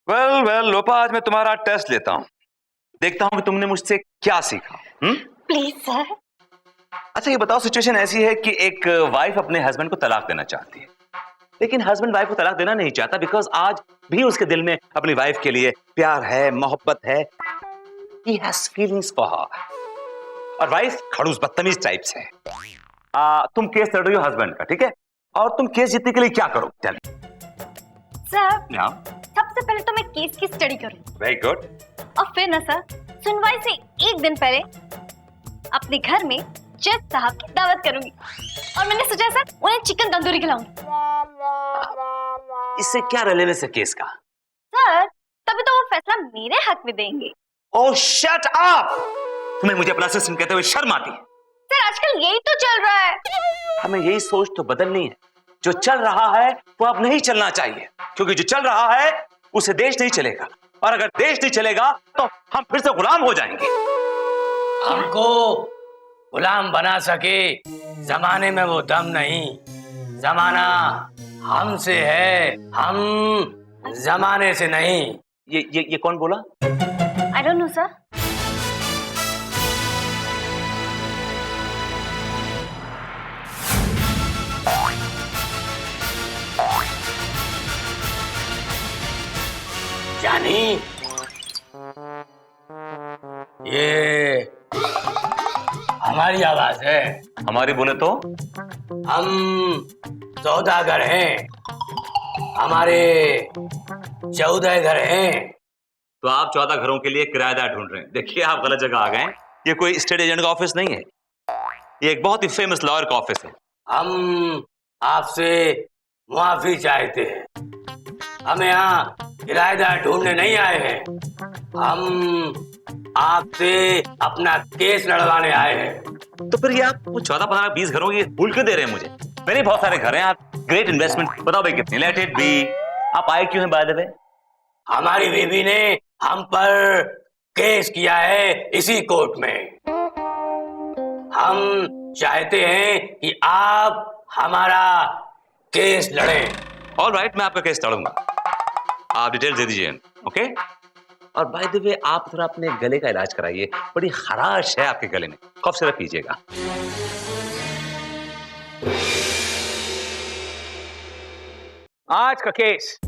Well लोपा, आज मैं तुम्हारा टेस्ट लेता हूँ। देखता हूँ कि तुमने मुझसे क्या सीखा। Please sir. अच्छा ये बताओ, सिचुएशन ऐसी है कि एक वाइफ अपने हस्बैंड को तलाक देना चाहती है, लेकिन हस्बैंड वाइफ को तलाक देना नहीं चाहता बिकॉज आज भी उसके दिल में अपनी वाइफ के लिए प्यार है, मोहब्बत है। He has feelings for her। और वाइफ खड़ूस बदतमीज टाइप से है। तुम केस लड़ रही हो हस्बैंड का, ठीक है, और तुम केस जीतने के लिए क्या करो? टेल सर, मी। सबसे पहले तो मैं केस की स्टडी करूँ। Very good. और फिर ना सर, सुनवाई से एक दिन पहले अपने घर में जज साहब की दावत करूंगी और मैंने सोचा सर उन्हें चिकन तंदूरी खिलाऊंगी। इससे क्या रेलेवेंस है केस का? सर तभी तो वो फैसला मेरे हक में देंगे। ओह शट अप! तुम्हें मुझे अपना असिस्टेंट कहते हुए शर्म आती है? सर आजकल यही तो चल रहा है। हमें यही सोच तो बदलनी है। जो चल रहा है वो अब नहीं चलना चाहिए, क्योंकि जो चल रहा है उसे देश नहीं चलेगा, और अगर देश नहीं चलेगा तो हम फिर से गुलाम हो जाएंगे। हमको गुलाम बना सके जमाने में वो दम नहीं। जमाना हमसे है, हम जमाने से नहीं। ये कौन बोला? I don't know sir. जानी, ये हमारी आवाज है। हमारी बोले तो? हम सौदागर हैं, हमारे 14 घर हैं। तो आप 14 घरों के लिए किराएदार ढूंढ रहे हैं। देखिए आप गलत जगह आ गए हैं। ये कोई स्टेट एजेंट का ऑफिस नहीं है, ये एक बहुत ही फेमस लॉयर का ऑफिस है। हम आपसे मुआफी चाहते हैं। हम यहाँ किराएदार ढूंढने नहीं आए हैं, हम आपसे अपना केस लड़वाने आए हैं। तो फिर ये आप 14, 15, 20 घरों की भूल क्यों दे रहे हैं मुझे? मेरे बहुत सारे घर हैं, आप ग्रेट इन्वेस्टमेंट, बताओ भाई कितनी? Let it be. आप आए क्यों हैं बाय द वे? हमारी बीवी ने हम पर केस किया है इसी कोर्ट में। हम चाहते हैं कि आप हमारा केस लड़ें। ऑलराइट, मैं आपका केस लड़ूंगा। आप डिटेल्स दे दीजिए, ओके? और बाय द वे आप थोड़ा अपने गले का इलाज कराइए, बड़ी खराश है आपके गले में, कफ सिरप पीजिएगा। आज का केस,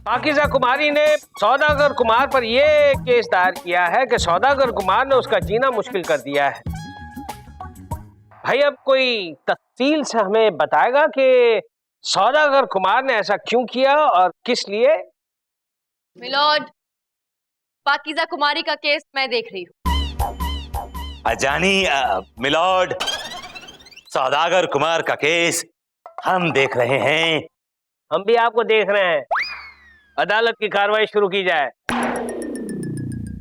पाकीज़ा कुमारी ने सौदागर कुमार पर यह केस दायर किया है कि सौदागर कुमार ने उसका जीना मुश्किल कर दिया है। भाई अब कोई तफसील से हमें बताएगा कि सौदागर कुमार ने ऐसा क्यों किया और किस लिए? मिलॉर्ड, पाकीज़ा कुमारी का केस मैं देख रही हूँ। अजानी मिलॉर्ड, सौदागर कुमार का केस हम देख रहे हैं। हम भी आपको देख रहे हैं। अदालत की कार्रवाई शुरू की जाए।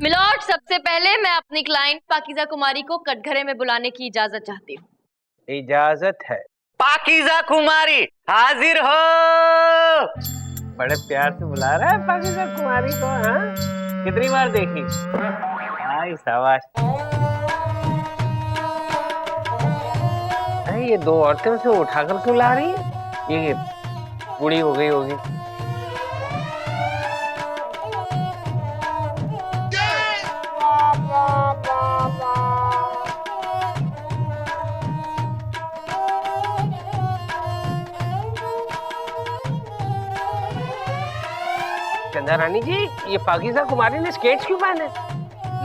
मिलॉर्ड, सबसे पहले मैं अपनी क्लाइंट पाकीज़ा कुमारी को कटघरे में बुलाने की इजाजत चाहती हूँ। इजाजत है। पाकीज़ा कुमारी हाजिर हो। बड़े प्यार से बुला रहा है पाकीज़ा कुमारी को। हाँ, कितनी बार देखी? आई शाबाश। अरे ये दो औरतें से उठाकर क्यों ला रही है? ये बूढ़ी हो गई होगी। चंदा रानी जी, ये पाकीज़ा कुमारी ने स्केट्स क्यों पहने?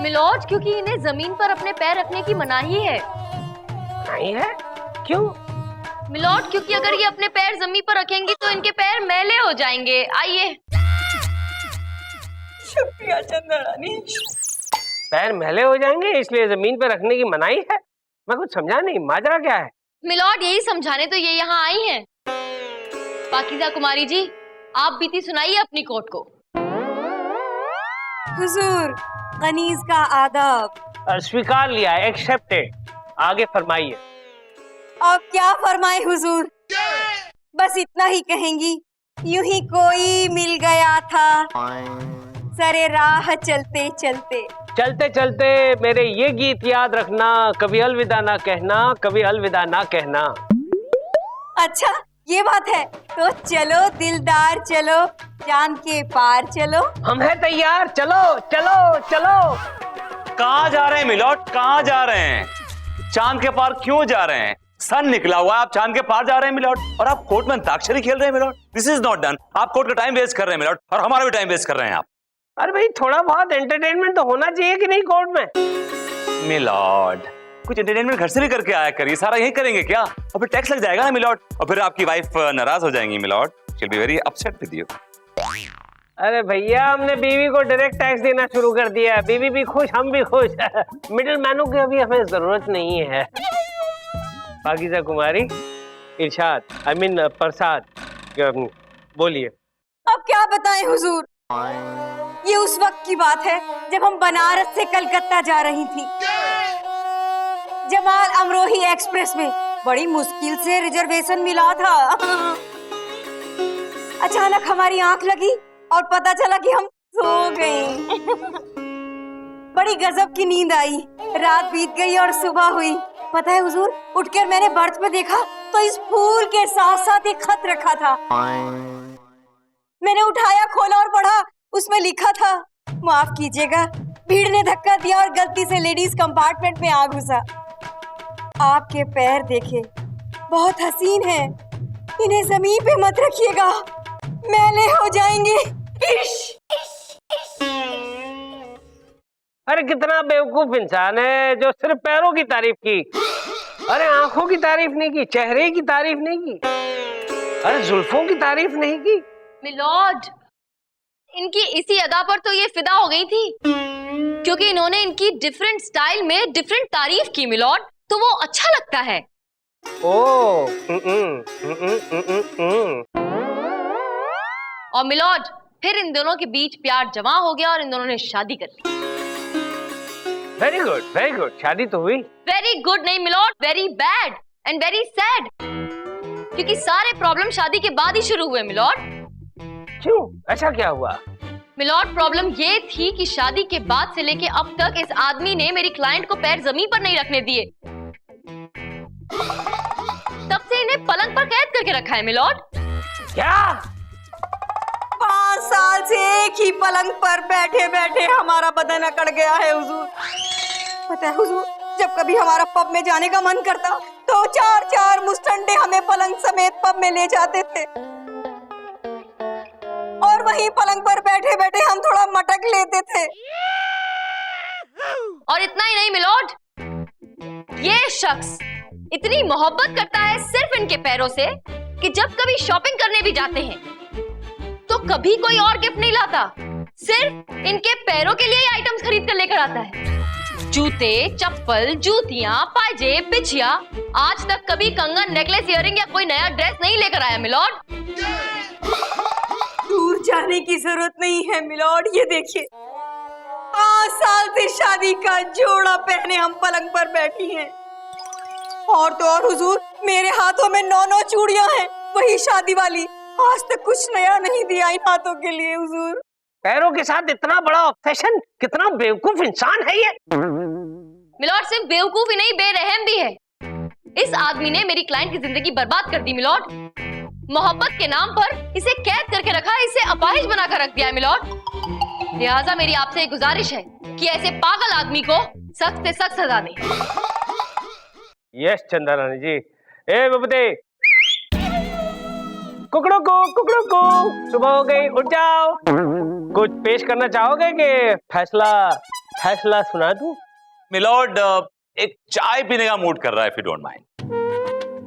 मिलॉर्ड, क्योंकि इन्हें जमीन पर अपने पैर रखने की मनाही है। नहीं है? क्यों? मिलॉर्ड, क्योंकि अगर ये अपने पैर जमीन पर रखेंगी तो इनके पैर मैले हो जाएंगे। आइए। शुक्रिया चंदा रानी। पैर मैले हो जाएंगे इसलिए जमीन पर रखने की मनाही है? मैं कुछ समझा नहीं, माजरा क्या है? मिलॉर्ड, यही समझाने तो ये यहाँ आई हैं। पाकीज़ा कुमारी जी, आप बीती सुनाइए अपनी कोर्ट को। हुजूर, कनीज का आदाब। स्वीकार लिया, एक्सेप्टेड। आगे फरमाइए। अब क्या फरमाए हुजूर, बस इतना ही कहेंगी। यूं ही कोई मिल गया था सरे राह चलते चलते। चलते चलते मेरे ये गीत याद रखना, कभी अलविदा ना कहना, कभी अलविदा ना कहना। अच्छा, ये बात है तो चलो दिलदार, चलो चांद के पार चलो। हम हैं तैयार, चलो चलो चलो। कहाँ जा रहे हैं मिलॉर्ड, कहाँ जा रहे हैं? चांद के पार क्यों जा रहे हैं? सन निकला हुआ है, आप चांद के पार जा रहे हैं मिलॉर्ड, और आप कोर्ट में अंताक्षरी खेल रहे हैं milord. This is not done. आप कोर्ट का टाइम वेस्ट कर रहे हैं मिलॉर्ड, और हमारा भी टाइम वेस्ट कर रहे हैं आप। अरे भाई, थोड़ा बहुत एंटरटेनमेंट तो होना चाहिए कि नहीं कोर्ट में? मिलॉर्ड, कुछ एंटरटेनमेंट घर से भी करके आया करिए। सारा यही करेंगे क्या? और फिर टैक्स लग जाएगा ना मिलॉर्ड, और फिर आपकी वाइफ नाराज हो जाएंगी milord. She will be very upset with you. अरे भैया, हमने बीवी को डायरेक्ट टैक्स देना शुरू कर दिया है। बीवी भी खुश, हम भी खुश। मिडिल मैनों की अभी हमें जरूरत नहीं है। पाकीज़ा कुमारी, इरशाद, आई मीन प्रसाद, बोलिए। अब क्या बताएं हुजूर, ये उस वक्त की बात है जब हम बनारस से कलकत्ता जा रही थी। जमाल अमरोही एक्सप्रेस में बड़ी मुश्किल से रिजर्वेशन मिला था। अचानक हमारी आंख लगी और पता चला कि हम सो गए। बड़ी गजब की नींद आई, रात बीत गई और सुबह हुई। पता है हुजूर, उठकर मैंने बर्थ पे देखा तो इस फूल के साथ साथ एक खत रखा था। मैंने उठाया, खोला और पढ़ा। उसमें लिखा था, माफ कीजिएगा, भीड़ ने धक्का दिया और गलती से लेडीज कंपार्टमेंट में आ घुसा। आपके पैर देखे, बहुत हसीन है, इन्हें जमीन पे मत रखिएगा, मैले हो जाएंगे। अरे कितना बेवकूफ इंसान है जो सिर्फ पैरों की तारीफ की। अरे आंखों की तारीफ नहीं की, चेहरे की तारीफ नहीं की, अरे जुल्फों की तारीफ नहीं की। मिलॉर्ड, इनकी इसी अदा पर तो ये फिदा हो गई थी, क्योंकि इन्होंने इनकी डिफरेंट स्टाइल में डिफरेंट तारीफ की मिलॉर्ड, तो वो अच्छा लगता है। और मिलॉर्ड, फिर इन दोनों के बीच प्यार जमा हो गया और इन दोनों ने शादी कर ली। Very good, very good. शादी तो हुई। वेरी गुड नहीं milord, very bad and very sad, क्योंकि सारे प्रॉब्लम शादी के बाद ही शुरू हुए मिलॉर्ड। क्यों, ऐसा क्या हुआ? मिलॉर्ड, प्रॉब्लम ये थी कि शादी के बाद से लेके अब तक इस आदमी ने मेरी क्लाइंट को पैर जमीन पर नहीं रखने दिए। तब से इन्हें पलंग पर कैद करके रखा है मिलॉर्ड। क्या? 5 साल से एक ही पलंग पर बैठे बैठे हमारा बदन अकड़ गया है हुजूर। पता है हुजूर, जब कभी हमारा पब में जाने का मन करता तो 4-4 मुस्टंडे हमें पलंग समेत पब में ले जाते थे, और वहीं पलंग पर बैठे बैठे हम थोड़ा मटक लेते थे। और इतना ही नहीं मिलॉर्ड, ये शख्स इतनी मोहब्बत करता है सिर्फ इनके पैरों से कि जब कभी शॉपिंग करने भी जाते हैं तो कभी कोई और गिफ्ट नहीं लाता, सिर्फ इनके पैरों के लिए ही आइटम्स खरीद कर लेकर आता है। जूते, चप्पल, जूतियां, पायजेब, बिछिया, आज तक कभी कंगन, नेकलेस, इयररिंग या कोई नया ड्रेस नहीं लेकर आया मिलॉर्ड। दूर जाने की जरूरत नहीं है मिलॉर्ड, ये देखिए 5 साल से शादी का जोड़ा पहने हम पलंग पर बैठी हैं। और तो और हुजूर, मेरे हाथों में 9 चूड़ियां हैं, वही शादी वाली। आज तक कुछ नया नहीं दिया इन हाथों के लिए हुजूर। पैरों के साथ इतना बड़ा ऑब्सेशन, कितना बेवकूफ इंसान है ये। मिलॉर्ड, सिर्फ बेवकूफ ही नहीं, बेरहम भी है। इस आदमी ने मेरी क्लाइंट की जिंदगी बर्बाद कर दी मिलॉर्ड। मोहब्बत के नाम पर इसे कैद करके रखा, इसे अपाहिज बनाकर रख दिया है मिलॉर्ड। लिहाजा मेरी आपसे एक गुजारिश है कि ऐसे पागल आदमी को सख्त से सख्त सजा दें। यस चंदा रानी जी। ए बबते, कुकड़ों को सुबह हो गई, उठ जाओ। कुछ पेश करना चाहोगे कि फैसला सुना दूं? मिलॉर्ड, एक चाय पीने का मूड कर रहा है, इफ यू डोंट माइंड।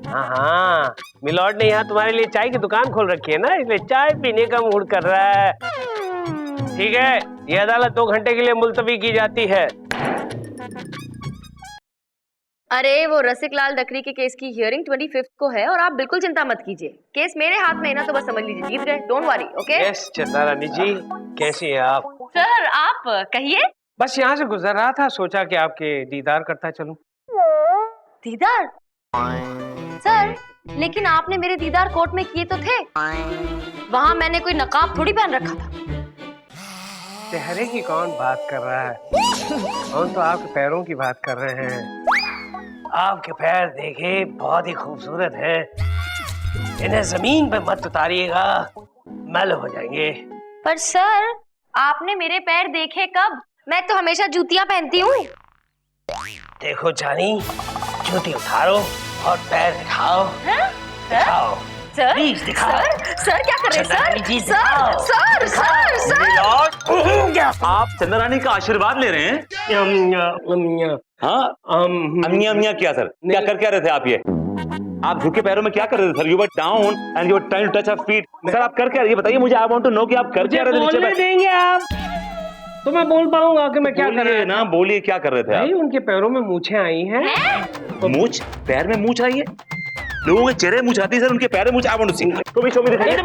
हाँ, मिलॉर्ड ने यहाँ तुम्हारे लिए चाय की दुकान खोल रखी है ना, इसलिए चाय पीने का मूड कर रहा है। ठीक है, ये अदालत 2 घंटे के लिए मुलतवी की जाती है। अरे वो रसिक लाल डकरी के केस की हियरिंग 25 को है और आप बिल्कुल चिंता मत कीजिए। केस मेरे हाथ में है ना, तो बस समझ लीजिए जीत गए। Don't worry, okay? यस चंदा रानी जी, कैसी हैं आप? सर आप कहिए। बस यहाँ से गुजर रहा था, सोचा कि आपके दीदार करता चलूं। दीदार? सर, लेकिन आपने मेरे दीदार कोर्ट में किए तो थे, वहाँ मैंने कोई नकाब थोड़ी पहन रखा था। चेहरे की कौन बात कर रहा है, हम तो आपके पैरों की बात कर रहे हैं। आपके पैर देखे, बहुत ही खूबसूरत है। इन्हें जमीन पे मत उतारिएगा, मैल हो जाएंगे। पर सर, आपने मेरे पैर देखे कब? मैं तो हमेशा जूतियां पहनती हूँ। देखो जानी, जूती उतारो और पैर दिखाओ। दिखाओ सर, प्लीज दिखाओ। सर क्या कर रहे हैं Chandrani ji, sir? Sir, sir, sir, milord, आप चंद्रानी का आशीर्वाद ले रहे हैं? हाँ, अमिया अमिया क्या सर? क्या रहे थे आप ये? आप झुके पैरों में क्या कर रहे थे sir? You were down and you were trying to touch a feet. Sir आप कर क्या रहे? ये बताइए मुझे, आई वांट टू नो कि आप कर क्या रहे थे नीचे बोलने देंगे आप तो मैं बोल पाऊंगा कि मैं क्या कर रहा ना? बोलिए क्या कर रहे थे भाई? आप? उनके पैरों में मूछें आई हैं। मूछ? पैर में मूछ आई है? लोगों के चेहरे मूछ आती है सर, उनके पैर में मूछ। I want to see. Show me दिखाइए।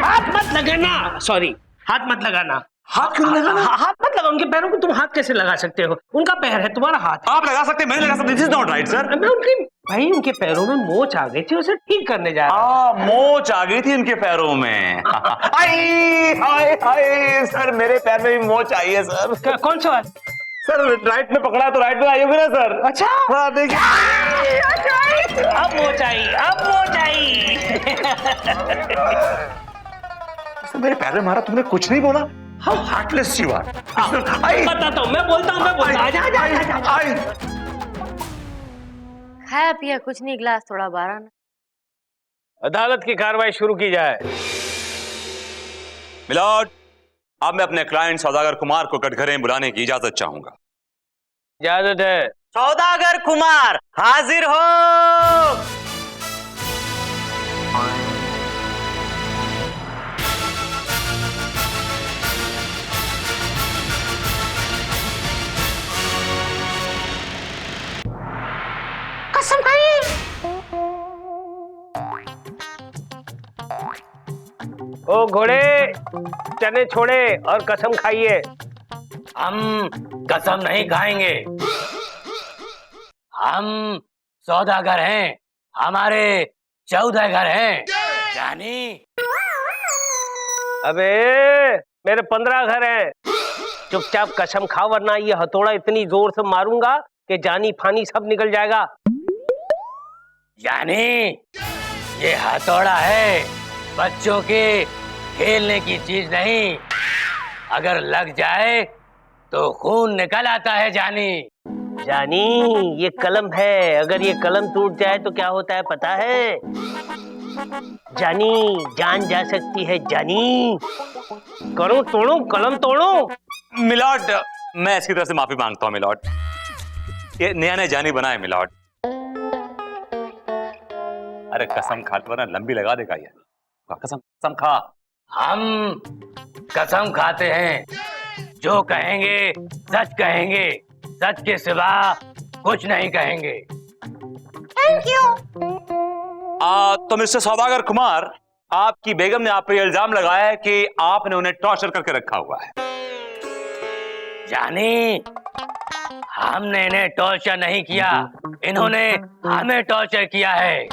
हाथ मत लगाना, सॉरी, हाथ मत लगाना। हाथ क्यों नहीं लगाना? हाथ मत लगाओ उनके पैरों को। तुम हाथ कैसे लगा सकते हो? उनका पैर है, तुम्हारा हाथ है। आप लगा सकते हैं, मैं नहीं लगा सकता। This is not right sir. मैं उनकी, भाई उनके पैरों में मोच आ गई थी, उसे ठीक करने जा रहा हूं। मोच आ गई थी उनके पैरों में। आई हाय हाय सर, मेरे पैर में भी मोच आई है सर। कौन सा वाला? सर राइट में पकड़ा है तो राइट में आई होगी ना सर? अच्छा, हाँ देखिए। अब मोच आई, अब मोच आई। सर मेरे पैर में मारा, तुमने कुछ नहीं बोला? How heartless you are. बताता हूँ, मैं बोलता हूँ। आई खाया पिया कुछ नहीं, गिलास थोड़ा बारह ना। अदालत की कार्रवाई शुरू की जाए। मिलॉर्ड, अब मैं अपने क्लाइंट सौदागर कुमार को कटघरे में बुलाने की इजाजत चाहूंगा। इजाजत है। सौदागर कुमार हाजिर हो। कसम खाइए। ओ घोड़े, चने छोड़े और कसम खाइए। हम कसम नहीं खाएंगे, हम सौदागर हैं, हमारे 14 घर हैं। जानी? अबे मेरे 15 घर हैं। चुपचाप कसम खा, वरना ये हथौड़ा इतनी जोर से मारूंगा कि जानी फानी सब निकल जाएगा। जानी, ये हथौड़ा है, बच्चों के खेलने की चीज नहीं। अगर लग जाए तो खून निकल आता है। जानी? जानी, ये कलम है, अगर ये कलम टूट जाए तो क्या होता है पता है? जानी, जान जा सकती है। जानी, करूं तोड़ूं, कलम तोड़ूं? मिलॉर्ड, मैं इसकी तरफ से माफी मांगता हूँ मिलॉर्ड। ये नया नया जानी बना है मिलॉर्ड। अरे कसम खा, वरना लंबी लगा देगा ये। कसम कसम खा। हम कसम खाते हैं, जो कहेंगे सच कहेंगे, सच के सिवा कुछ नहीं कहेंगे। Thank you. तो मिस्टर सौदागर कुमार, आपकी बेगम ने आप पर इल्जाम लगाया है कि आपने उन्हें टॉर्चर करके रखा हुआ है। जानी, हमने इन्हें टॉर्चर नहीं किया, इन्होंने हमें टॉर्चर किया है।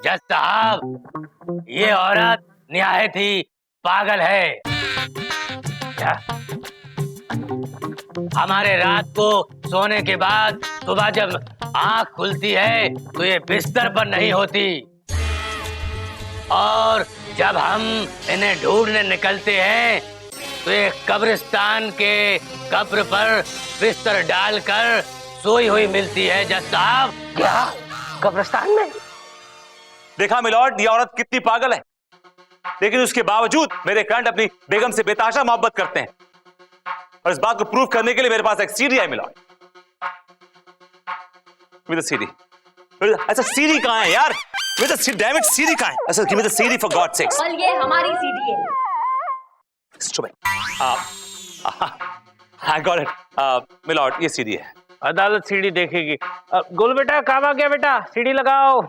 जज साहब, ये औरत निहायत ही पागल है। क्या? हमारे रात को सोने के बाद सुबह जब आंख खुलती है तो ये बिस्तर पर नहीं होती, और जब हम इन्हें ढूंढने निकलते हैं तो ये कब्रिस्तान के कब्र पर बिस्तर डालकर सोई हुई मिलती है। जज साहब, क्या कब्रिस्तान में? देखा मिलॉर्ड, ये औरत कितनी पागल है, लेकिन उसके बावजूद मेरे क्लाइंट अपनी बेगम से बेतहाशा मोहब्बत करते हैं, और इस बात को प्रूव करने के लिए मेरे पास एक सीडी है मिलॉर्ड। With CD. अच्छा सीडी कहां है यार? विद डैम इट, सीडी कहां है? अच्छा give me the CD for God sex. और ये हमारी सीडी है। आई गॉट इट मिलॉर्ड, ये सीडी है। अदालत सीडी देखेगी। गोल बेटा, काम आ गया बेटा, सीडी लगाओ।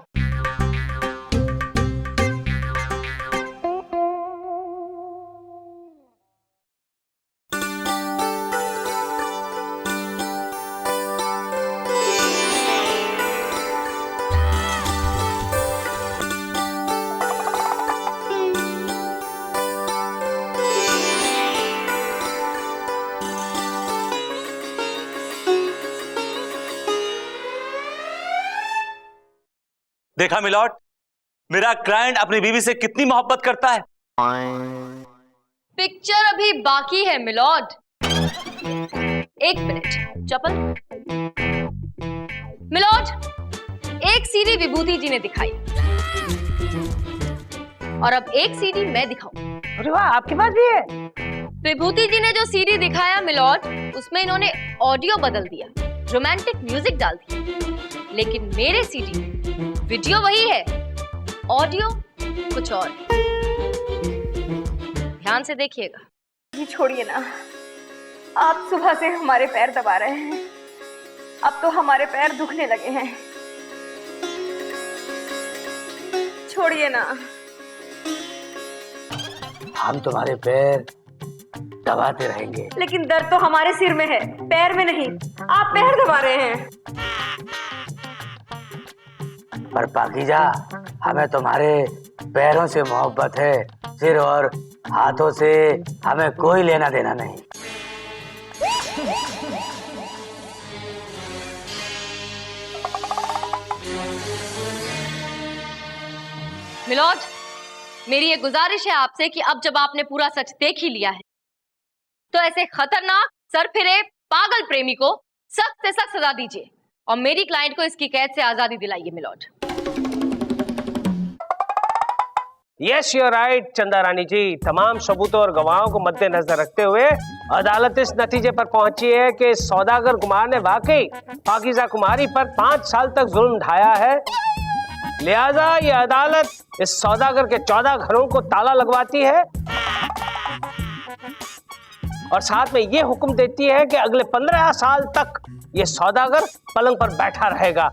देखा मिलॉर्ड, मेरा क्लाइंट अपनी बीवी से कितनी मोहब्बत करता है। पिक्चर अभी बाकी है मिलॉर्ड। एक मिनट चपल। मिलॉर्ड, एक सीडी विभूति जी ने दिखाई और अब एक सीडी मैं दिखाऊं। अरे वाह, आपके पास भी है? विभूति जी ने जो सीडी दिखाया मिलॉर्ड, उसमें इन्होंने ऑडियो बदल दिया, रोमांटिक म्यूजिक डाल दिया। लेकिन मेरे सीडी वीडियो वही है, ऑडियो कुछ और। ध्यान से देखिएगा। ये छोड़िए ना, आप सुबह से हमारे पैर दबा रहे हैं, अब तो हमारे पैर दुखने लगे हैं। छोड़िए ना। हम तुम्हारे पैर दबाते रहेंगे। लेकिन दर्द तो हमारे सिर में है, पैर में नहीं। आप पैर दबा रहे हैं। पर पाकीजा, हमें तुम्हारे पैरों से मोहब्बत है, सिर और हाथों से हमें कोई लेना देना नहीं। मिलॉर्ड, मेरी ये गुजारिश है आपसे कि अब जब आपने पूरा सच देख ही लिया है, तो ऐसे खतरनाक सरफिरे पागल प्रेमी को सख्त से सख्त सजा दीजिए और मेरी क्लाइंट को इसकी कैद से आजादी दिलाइए milord. Yes you are right Chanda Rani जी। तमाम सबूतों और गवाहों को मद्देनजर रखते हुए अदालत इस नतीजे पर पहुंची है कि सौदागर कुमार ने वाकई पाकीज़ा कुमारी पर 5 साल तक जुल्म ढाया है। लिहाजा ये अदालत इस सौदागर के 14 घरों को ताला लगवाती है और साथ में ये हुक्म देती है कि अगले 15 साल तक ये सौदागर पलंग पर बैठा रहेगा,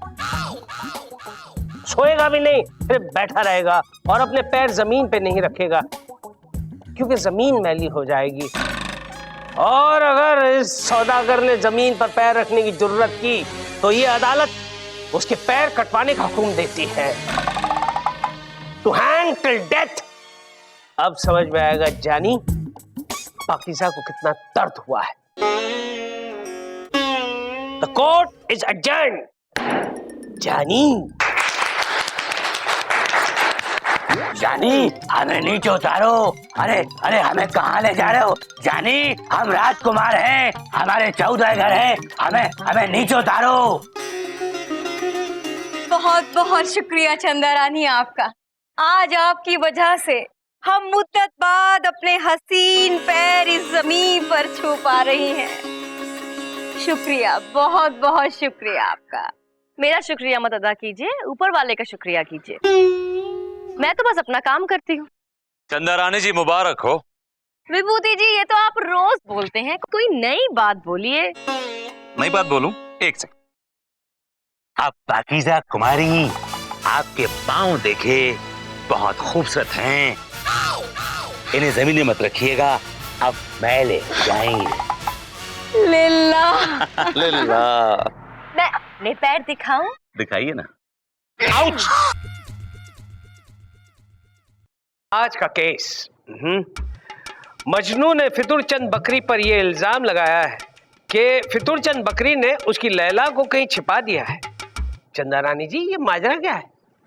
सोएगा भी नहीं, सिर्फ बैठा रहेगा और अपने पैर जमीन पे नहीं रखेगा, क्योंकि जमीन मैली हो जाएगी। और अगर इस सौदागर ने जमीन पर पैर रखने की जरूरत की तो ये अदालत उसके पैर कटवाने का हुक्म देती है, टू हैंग टिल डेथ। अब समझ में आएगा जानी, पाकीज़ा को कितना दर्द हुआ है। The court is adjourned. जानी, जानी, हमें नीचे उतारो। अरे अरे, हमें कहाँ ले जा रहे हो? जानी, हम राजकुमार हैं, हमारे 14 घर हैं, हमें नीचे उतारो। बहुत बहुत शुक्रिया चंदा रानी आपका। आज आपकी वजह से हम मुद्दत बाद अपने हसीन पैर इस जमीन पर छू पा रही हैं। शुक्रिया, बहुत बहुत शुक्रिया आपका। मेरा शुक्रिया मत अदा कीजिए, ऊपर वाले का शुक्रिया कीजिए। मैं तो बस अपना काम करती हूँ। चंदा रानी जी मुबारक हो। विभूति जी, ये तो आप रोज बोलते हैं, कोई नई बात बोलिए। नई बात बोलूं? एक सेकंड। अब पाकीज़ा कुमारी, आपके पाँव देखे, बहुत खूबसूरत हैं, इन्हें जमीन में मत रखिएगा, अब मैले जाएंगे। लिल्ला। लिल्ला। मैं अपने पैर दिखाऊं? दिखाइए ना। आउच। आज का केस, मजनू ने फितुरचंद बकरी पर यह इल्जाम लगाया है कि फितुरचंद बकरी ने उसकी लैला को कहीं छिपा दिया है। चंदा रानी जी, ये माजरा क्या है?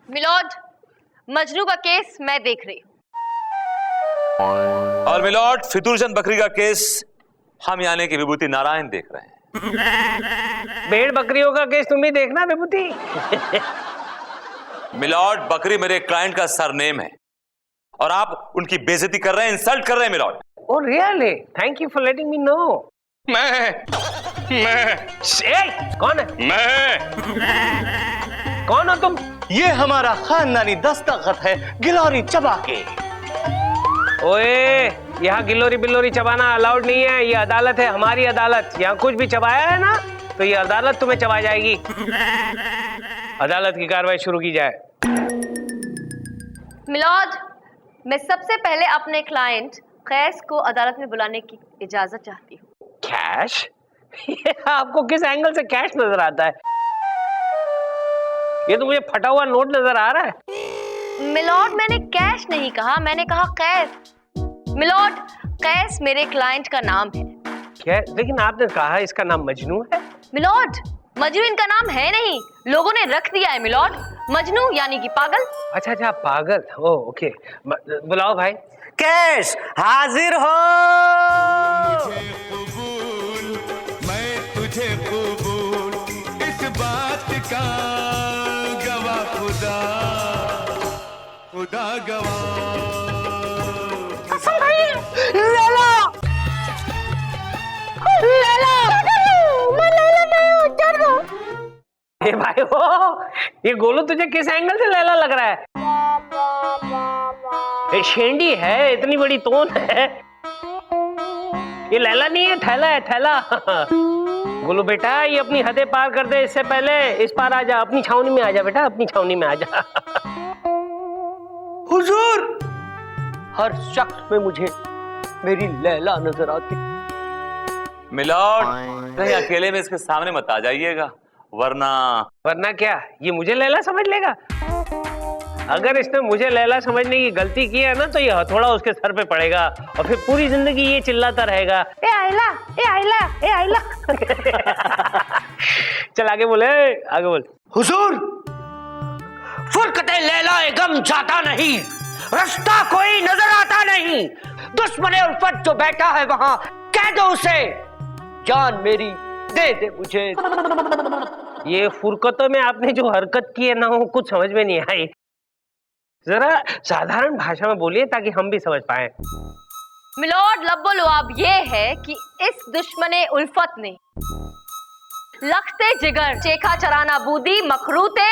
मिलॉर्ड, मजनू का केस मैं देख रही हूँ। और मिलॉर्ड, फितुरचंद बकरी का केस हम यानी कि विभूति नारायण देख रहे हैं। भेड़ बकरियों का केस तुम ही देखना विभूति। मिलॉर्ड, बकरी मेरे क्लाइंट का सरनेम है और आप उनकी बेइज्जती कर रहे हैं, इंसल्ट कर रहे हैं milord. Oh really? Thank you for letting me know. मैं कौन है? कौन हो तुम? ये हमारा खानदानी दस्तखत है गिलोरी चबा के। ओए, यहाँ गिलोरी बिलोरी चबाना अलाउड नहीं है, ये अदालत है, हमारी अदालत। यहाँ कुछ भी चबाया है ना तो ये अदालत तुम्हें चबा जाएगी। अदालत की कार्रवाई शुरू की जाए। मिलॉर्ड, मैं सबसे पहले अपने क्लाइंट कैस को अदालत में बुलाने की इजाजत चाहती हूँ। कैश? आपको किस एंगल से कैश नजर आता है? ये तो मुझे फटा हुआ नोट नजर आ रहा है। मिलॉर्ड, मैंने कैश नहीं कहा, मैंने कहा कैस। मिलॉर्ड, कैस मेरे क्लाइंट का नाम है। क्या? लेकिन आपने कहा इसका नाम मजनू है। मिलॉर्ड, मजनू इनका नाम है नहीं, लोगों ने रख दिया है मिलॉर्ड। मजनू यानी कि पागल। अच्छा अच्छा, पागल। ओ ओके, बुलाओ भाई। केस हाजिर हो। मैं तुझे कबूल इस बात का गवाह खुदा खुदा गवाह। ए भाई वो, ये गोलू तुझे किस एंगल से लैला लग रहा है? ये शेंडी है, इतनी बड़ी तोन है। ये लैला नहीं है, थैला है, थैला। गोलू बेटा, ये अपनी हदें पार कर दे, इससे पहले इस पार आ जा, अपनी छावनी में आ जा बेटा, अपनी छावनी में आ जा। हुजूर, हर शख्स में मुझे मेरी लैला नजर आती। मिलॉर्ड, कहीं अकेले में इसके सामने मत आ जाइएगा, वरना क्या ये मुझे लैला समझ लेगा? अगर इसने मुझे लैला समझने की गलती की है ना, तो ये हथौड़ा उसके सर पे पड़ेगा और फिर पूरी जिंदगी ये चिल्लाता रहेगा, ए आइला, ए आइला, ए आइला। चल आगे बोले, आगे बोल। हुजूर, फुरकते लैला गम जाता नहीं, रास्ता कोई नजर आता नहीं। दुश्मने उल्फत जो बैठा है वहां, कह दो उसे जान मेरी दे दे मुझे। ये फुरकतों में आपने जो हरकत की है ना, वो कुछ समझ में नहीं आई। जरा साधारण भाषा में बोलिए ताकि हम भी समझ पाए। मिलॉर्ड लब्बो लुआब ये है कि इस दुश्मने उल्फत ने लखते जिगर चेखा चराना बूदी मखरूते।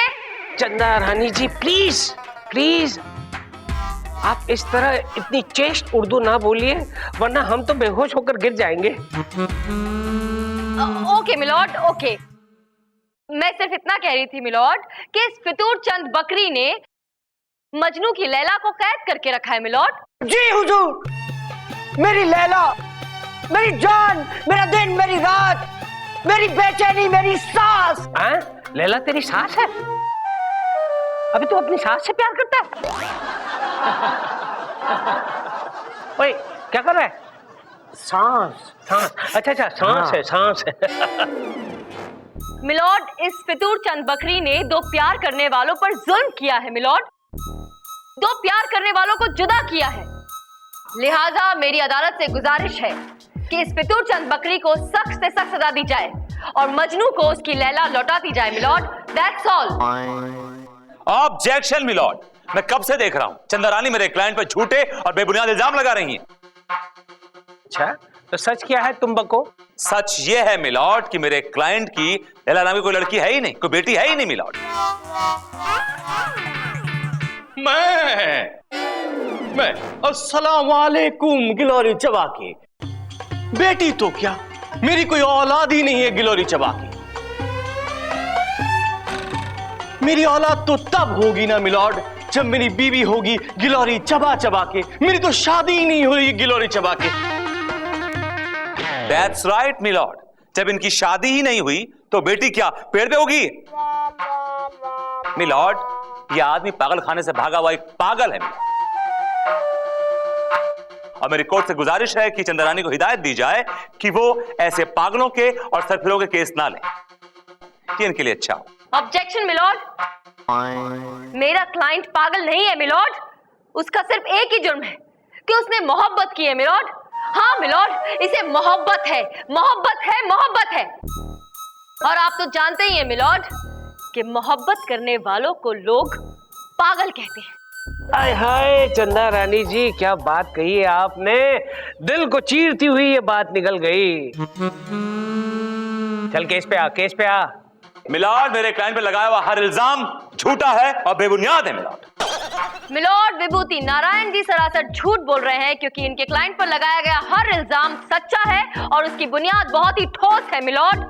चंदा रानी जी प्लीज प्लीज, आप इस तरह इतनी चेष्ट उर्दू ना बोलिए, वरना हम तो बेहोश होकर गिर जाएंगे। Okay milord, okay. मैं सिर्फ इतना कह रही थी मिलॉर्ड कि इस फितूर चंद बकरी ने मजनू की लैला को कैद करके रखा है मिलॉर्ड। जी हुजूर, मेरी लैला, मेरी जान, मेरा दिन, मेरी रात, मेरी बेचैनी, मेरी सांस। हाँ? लैला तेरी सास है? अभी तू अपनी सास से प्यार करता है? ओए, क्या कर रहा है? सांस, सांस। अच्छा अच्छा, सांस है, सांस है। मिलॉर्ड, इस फितूर चंद बकरी ने दो प्यार करने वालों पर जुल्म किया है मिलॉर्ड, दो प्यार करने वालों को जुदा किया है। लिहाजा मेरी अदालत से गुजारिश है कि इस फितूर चंद बकरी को सख्त से सख्त सजा दी जाए और मजनू को उसकी लैला लौटा दी जाए milord. That's all. Objection milord, मैं कब से देख रहा हूं चंदा रानी मेरे क्लाइंट पर झूठे और बेबुनियाद इल्जाम लगा रही हैं। अच्छा, तो सच क्या है तुम बको? सच ये है मिलॉर्ड कि मेरे क्लाइंट की लैला नामी कोई लड़की है ही नहीं, कोई बेटी है ही नहीं मिलॉर्ड। मैं अस्सलाम वालेकुम गिलोरी चबाके। बेटी तो क्या, मेरी कोई औलाद ही नहीं है गिलोरी चबाके। मेरी औलाद तो तब होगी ना मिलॉर्ड जब मेरी बीवी होगी गिलोरी चबा चबा के। मेरी तो शादी ही नहीं हुई गिलोरी चबा के। That's right, मिलॉर्ड, जब इनकी शादी ही नहीं हुई तो बेटी क्या पेड़ पे होगी? मिलॉर्ड, यह आदमी पागल खाने से भागा हुआ एक पागल है मिलॉर्ड। और मेरी कोर्ट से गुजारिश है कि चंदा रानी को हिदायत दी जाए कि वो ऐसे पागलों के और सरफिरों के केस ना लें, ये इनके लिए अच्छा हो। ऑब्जेक्शन मिलॉर्ड, मेरा क्लाइंट पागल नहीं है मिलॉर्ड, उसका सिर्फ एक ही जुर्म है कि उसने मोहब्बत की है मिलॉर्ड। हाँ मिलॉर्ड, इसे मोहब्बत है, मोहब्बत है, मोहब्बत है। और आप तो जानते ही हैं मिलॉर्ड कि मोहब्बत करने वालों को लोग पागल कहते हैं। हाय हाय चंदा रानी जी, क्या बात कही है आपने, दिल को चीरती हुई ये बात निकल गई। चल केस पे आ, केस पे आ। मिलॉर्ड, मेरे क्लाइंट पे लगाया हुआ हर इल्जाम झूठा है और बेबुनियाद है मिलॉर्ड। मिलॉर्ड, विभूति नारायण जी सरासर झूठ बोल रहे हैं क्योंकि इनके क्लाइंट पर लगाया गया हर इल्जाम सच्चा है और उसकी बुनियाद बहुत ही ठोस है मिलॉर्ड।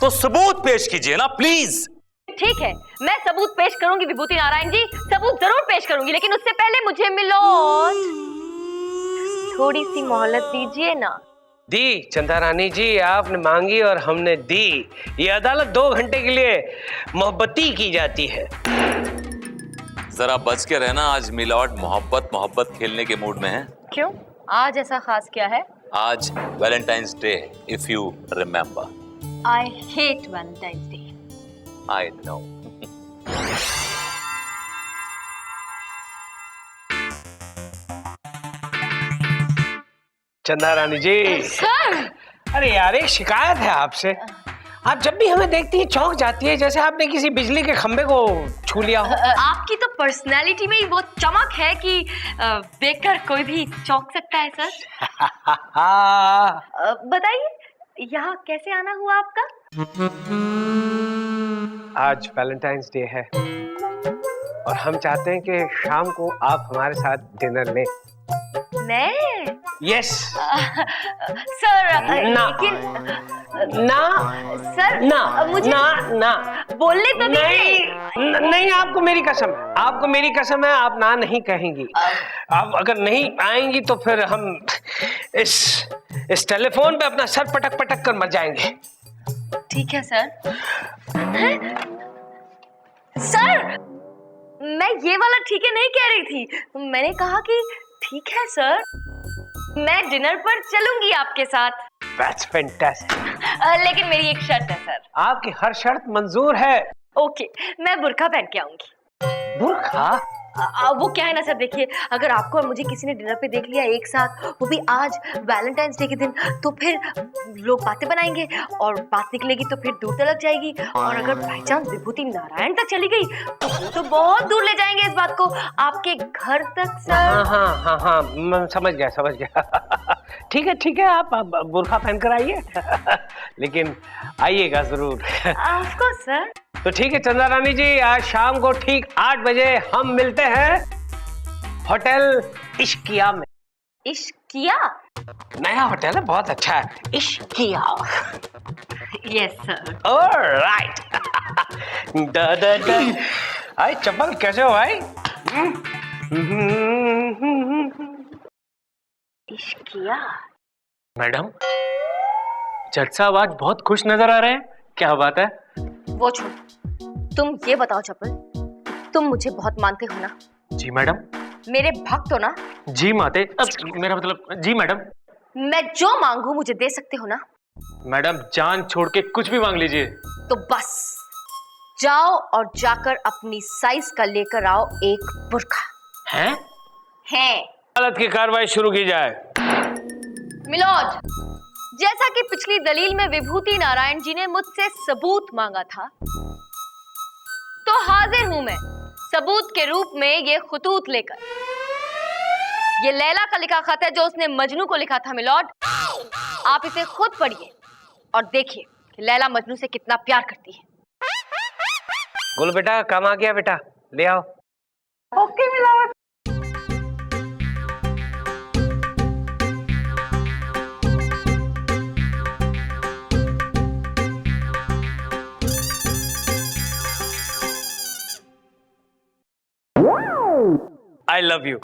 तो सबूत पेश कीजिए ना प्लीज। ठीक है, मैं सबूत पेश करूंगी विभूति नारायण जी, सबूत जरूर पेश करूंगी, लेकिन उससे पहले मुझे मिलॉर्ड थोड़ी सी मोहलत दीजिए ना। दी चंदा रानी जी, आपने मांगी और हमने दी। ये अदालत 2 घंटे के लिए मोहब्बती की जाती है। जरा बच के रहना, आज मिलॉर्ड मोहब्बत मोहब्बत खेलने के मूड में है। क्यों, आज ऐसा खास क्या है? आज Valentine's day, if you remember. I hate Valentine's Day. I know. चंदा रानी जी। सर अरे यार, एक शिकायत है आपसे। आप जब भी हमें देखती है चौंक जाती है, जैसे आपने किसी बिजली के खंबे को छू लिया हो। आपकी तो पर्सनालिटी में ही वो चमक है कि देखकर कोई भी चौंक सकता है सर। बताइए यहाँ कैसे आना हुआ आपका? आज वैलेंटाइंस डे है और हम चाहते हैं कि शाम को आप हमारे साथ डिनर लें। मैं यस। सर ना। लेकिन ना सर ना मुझे ना ना बोलने तो नहीं दीजिए। नहीं, आपको मेरी कसम है, आपको मेरी कसम है, आप ना नहीं कहेंगी। आप अगर नहीं आएंगी तो फिर हम इस टेलीफोन पे अपना सर पटक पटक कर मर जाएंगे। ठीक है सर। सर मैं ये वाला ठीक है नहीं कह रही थी, मैंने कहा कि ठीक है सर, मैं डिनर पर चलूंगी आपके साथ। That's fantastic। लेकिन मेरी एक शर्त है सर। आपकी हर शर्त मंजूर है। ओके, मैं बुर्का पहन के आऊंगी। बुर्का? वो क्या है ना सर, देखिए अगर आपको और मुझे किसी ने डिनर पे देख लिया एक साथ, वो भी आज वैलेंटाइंस डे के दिन, तो फिर लोग बातें बनाएंगे और बात निकलेगी तो फिर दूर तक जाएगी। और अगर बाई चांस विभूति नारायण तक चली गई तो वो तो बहुत दूर ले जाएंगे इस बात को, आपके घर तक सर। हाँ हाँ हाँ हाँ, मैं समझ गया। ठीक है, आप बुर्का पहन कर आइए। लेकिन आइएगा जरूर। Of course sir. तो ठीक है चंदा रानी जी, आज शाम को ठीक 8 बजे हम मिलते हैं होटल इश्किया में। इश्किया? नया होटल है, बहुत अच्छा है, इश्किया। Yes sir. ऑलराइट। आई चप्पल, कैसे हो भाई? इश्किया? मैडम, जज साहब आज बहुत खुश नजर आ रहे हैं, क्या बात है? वो छोड़, तुम ये बताओ चप्पल, तुम मुझे बहुत मानते हो ना? जी मैडम। मेरे भक्त हो ना? जी माते, अब मेरा मतलब जी मैडम। मैं जो मांगू मुझे दे सकते हो ना? मैडम जान छोड़ के कुछ भी मांग लीजिए। तो बस जाओ और जाकर अपनी साइज का लेकर आओ एक बुर्का। हैं? हैं। अदालत की कार्रवाई शुरू की जाए। मिलोड, जैसा कि पिछली दलील में विभूति नारायण जी ने मुझसे सबूत मांगा था, तो हाजिर हूं मैं सबूत के रूप में ये खतूत लेकर। ये लैला का लिखा खत है जो उसने मजनू को लिखा था मिलोड। आप इसे खुद पढ़िए और देखिए कि लैला मजनू से कितना प्यार करती है। गुल बेटा, काम आ गया बेटा, ले आओ। Okay milord. I love you.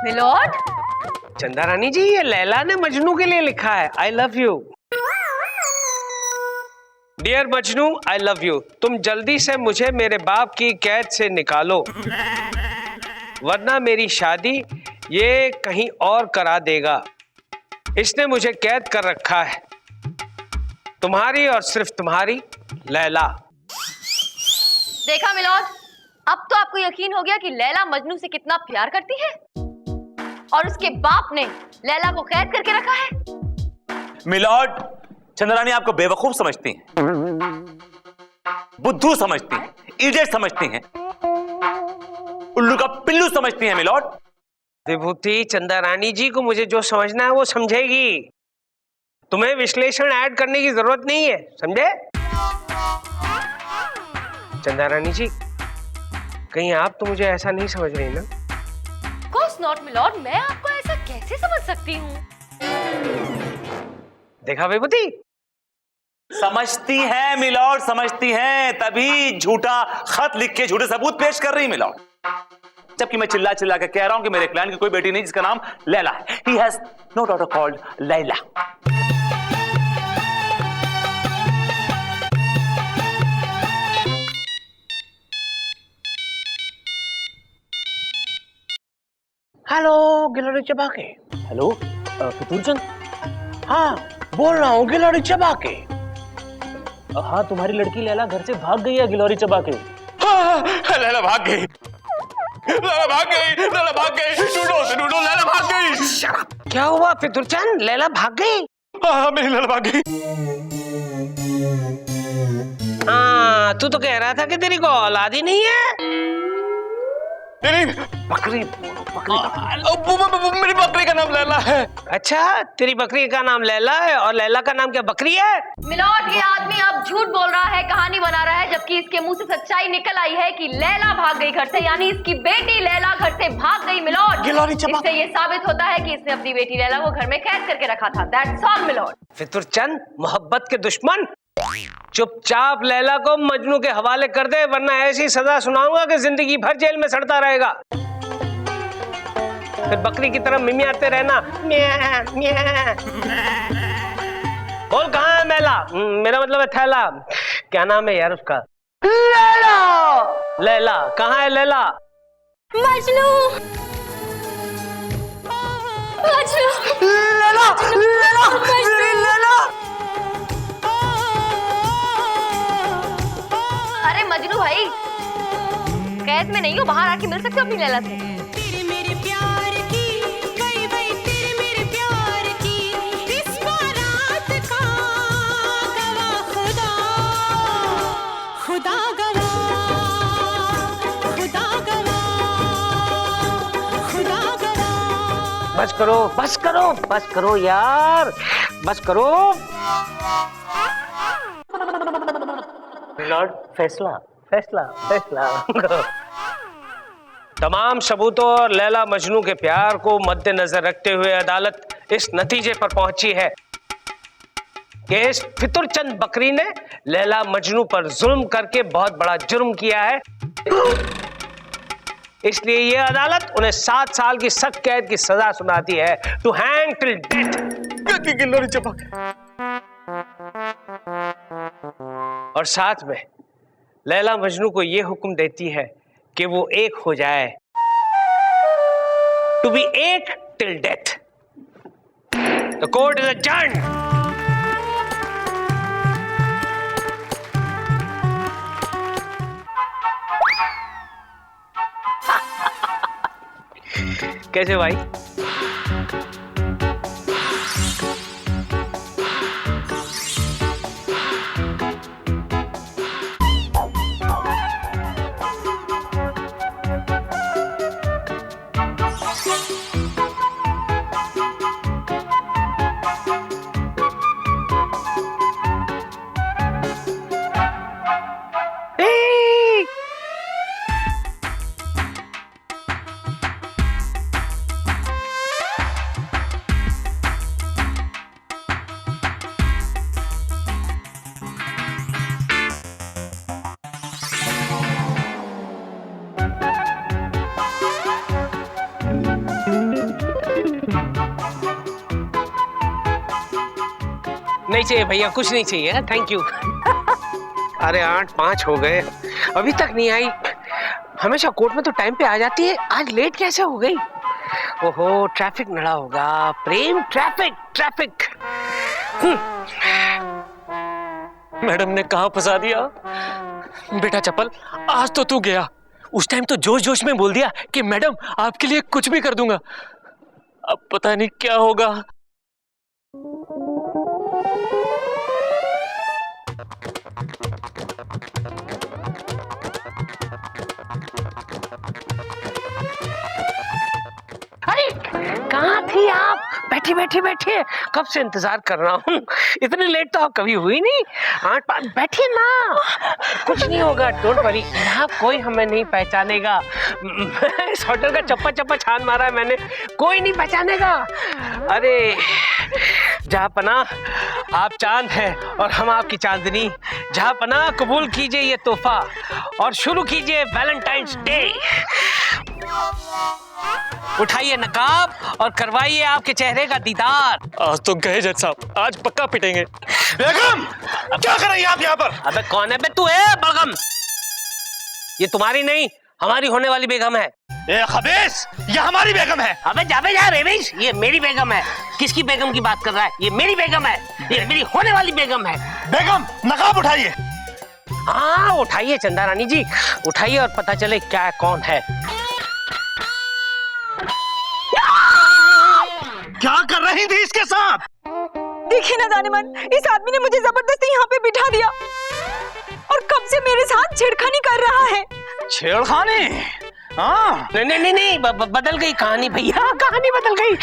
Milord, चंदा रानी जी, ये लैला ने मजनू के लिए लिखा है, I love you. Dear Majnu, I love you. तुम जल्दी से मुझे मेरे बाप की कैद से निकालो, वरना मेरी शादी ये कहीं और करा देगा। इसने मुझे कैद कर रखा है, तुम्हारी और सिर्फ तुम्हारी लैला। देखा मिलोड, अब तो आपको यकीन हो गया कि लैला मजनू से कितना प्यार करती है और उसके बाप ने लैला को कैद करके रखा है। मिलॉर्ड, चंद्रानी आपको बेवकूफ समझती हैं, बुद्धू समझती हैं, इडियट समझती हैं, उल्लू का पिल्लू समझती हैं मिलॉर्ड। विभूति, चंदा रानी जी को मुझे जो समझना है वो समझेगी, तुम्हें विश्लेषण ऐड करने की जरूरत नहीं है, समझे? चंदा रानी जी, कहीं आप तो मुझे ऐसा नहीं समझ रही ना? Of course not, मिलॉर्ड, मैं आपको ऐसा कैसे समझ सकती हूँ? देखा विभूति, समझती हैं मिलॉर्ड, समझती हैं, तभी झूठा खत लिख के झूठे सबूत पेश कर रही मिलॉर्ड। जबकि मैं चिल्ला चिल्ला के कह रहा हूं कि मेरे क्लाइंट की कोई बेटी नहीं जिसका नाम लैला है। He has no daughter called Laila. Hello गिलोरी चबाके। हेलो फितूर चंद। हाँ, बोल रहा हूँ गिलोरी चबाके। हाँ, तुम्हारी लड़की लैला घर से भाग गई है गिलौरी चबा के। हाँ, लैला भाग गई, लैला भाग गई, लैला भाग गई, ढूंढो उसे ढूंढो, लैला भाग गई। क्या हुआ फितुरचंद, लैला भाग गई? हाँ, मेरी लैला भाग गई। हाँ, तू तो कह रहा था कि तेरी को औलाद ही नहीं है। नहीं, बकरी, मेरी बकरी का नाम लैला है। अच्छा, तेरी बकरी का नाम लैला है और लैला का नाम क्या बकरी है? मिलॉर्ड, ये आदमी अब झूठ बोल रहा है, कहानी बना रहा है, जबकि इसके मुंह से सच्चाई निकल आई है कि लैला भाग गई घर से, यानी इसकी बेटी लैला घर से भाग गई। मिलॉर्ड, इससे ये साबित होता है कि इसने अपनी बेटी लैला को घर में कैद करके रखा था। That's all milord. फितुरचंद, मोहब्बत के दुश्मन, चुपचाप लैला को मजनू के हवाले कर दे, वरना ऐसी सजा सुनाऊंगा कि जिंदगी भर जेल में सड़ता रहेगा। फिर बकरी की तरह मिमियाते रहना, म्या म्या। बोल कहाँ है मैला? मेरा मतलब है थैला। क्या नाम है यार उसका? लैला। लैला कहाँ है? लैला मजनू, मजनू, लैला, लैला, मेरी लैला। अरे मजनू भाई, कैद में नहीं हो, बाहर आके मिल सकते हो अपनी लैला से। तेरे मेरे प्यार की, वही वही तेरे मेरे प्यार की, इस बारात का गवाह खुदा, खुदा गवाह, खुदा गवाह, खुदा गवाह। बस करो, बस करो, बस करो यार, बस करो। लॉर्ड, फैसला, फैसला, फैसला। तमाम सबूतों और लैला मजनू के प्यार को मद्देनजर रखते हुए अदालत इस नतीजे पर पहुंची है कि इस फितुरचंद बकरी ने लैला मजनू पर जुल्म करके बहुत बड़ा जुर्म किया है। इसलिए ये अदालत उन्हें 7 साल की सख्त कैद की सजा सुनाती है, टू हैंग टिल डेथ। गिलौरी चबा के। और साथ में लैला मजनू को यह हुक्म देती है कि वो एक हो जाए, टू बी एक till death. The court is adjourned. कैसे भाई? नहीं चाहिए भैया, कुछ नहीं चाहिए, थैंक यू। अरे 8-5 हो गए, अभी तक नहीं आई। हमेशा कोर्ट में तो टाइम पे आ जाती है, आज लेट कैसे हो गई? ओहो, ट्रैफिक नड़ा होगा। प्रेम, ट्रैफिक, ट्रैफिक। मैडम ने कहाँ फंसा दिया? बेटा चप्पल, आज तो तू गया। उस टाइम तो जोश जोश में बोल दिया कि मैडम आपके लिए कुछ भी कर दूंगा। अब पता नहीं क्या होगा। अरे कहाँ थी आप? बैठे बैठे बैठे, कब से इंतजार कर रहा हूँ। इतनी लेट तो आप कभी हुई नहीं। 8-5 बैठिए ना, कुछ नहीं होगा, डोंट वरी। यहाँ कोई हमें नहीं पहचानेगा। इस होटल का चप्पा चप्पा छान मारा है मैंने, कोई नहीं पहचानेगा। अरे जहाँ पना आप चांद हैं और हम आपकी चांदनी। जहाँ पना कबूल कीजिए ये तोहफा और शुरू कीजिए वैलेंटाइंस डे। उठाइए नकाब और करवाइए आपके चेहरे का दीदार। आज तो गए जज साहब, आज पक्का पिटेंगे। बेगम, क्या कर रही हैं आप यहाँ पर? अबे कौन है बे तू? है बलगम, ये तुम्हारी नहीं हमारी होने वाली बेगम है। ए खबीस, ये हमारी बेगम है। अबे जाबे जा रेविश, ये मेरी बेगम है। किसकी बेगम की बात कर रहा है? ये मेरी बेगम है। ये मेरी होने वाली बेगम है। बेगम नकाब उठाइए। हाँ उठाइए चंदा रानी जी, उठाइए और पता चले क्या कौन है। क्या कर रही थी इसके साथ? देखिए ना जाने मन, इस आदमी ने मुझे जबरदस्ती यहाँ पे बिठा दिया और कब से मेरे साथ छेड़खानी कर रहा है। छेड़खानी? हाँ। नहीं, बदल गई कहानी भैया, कहानी बदल गई।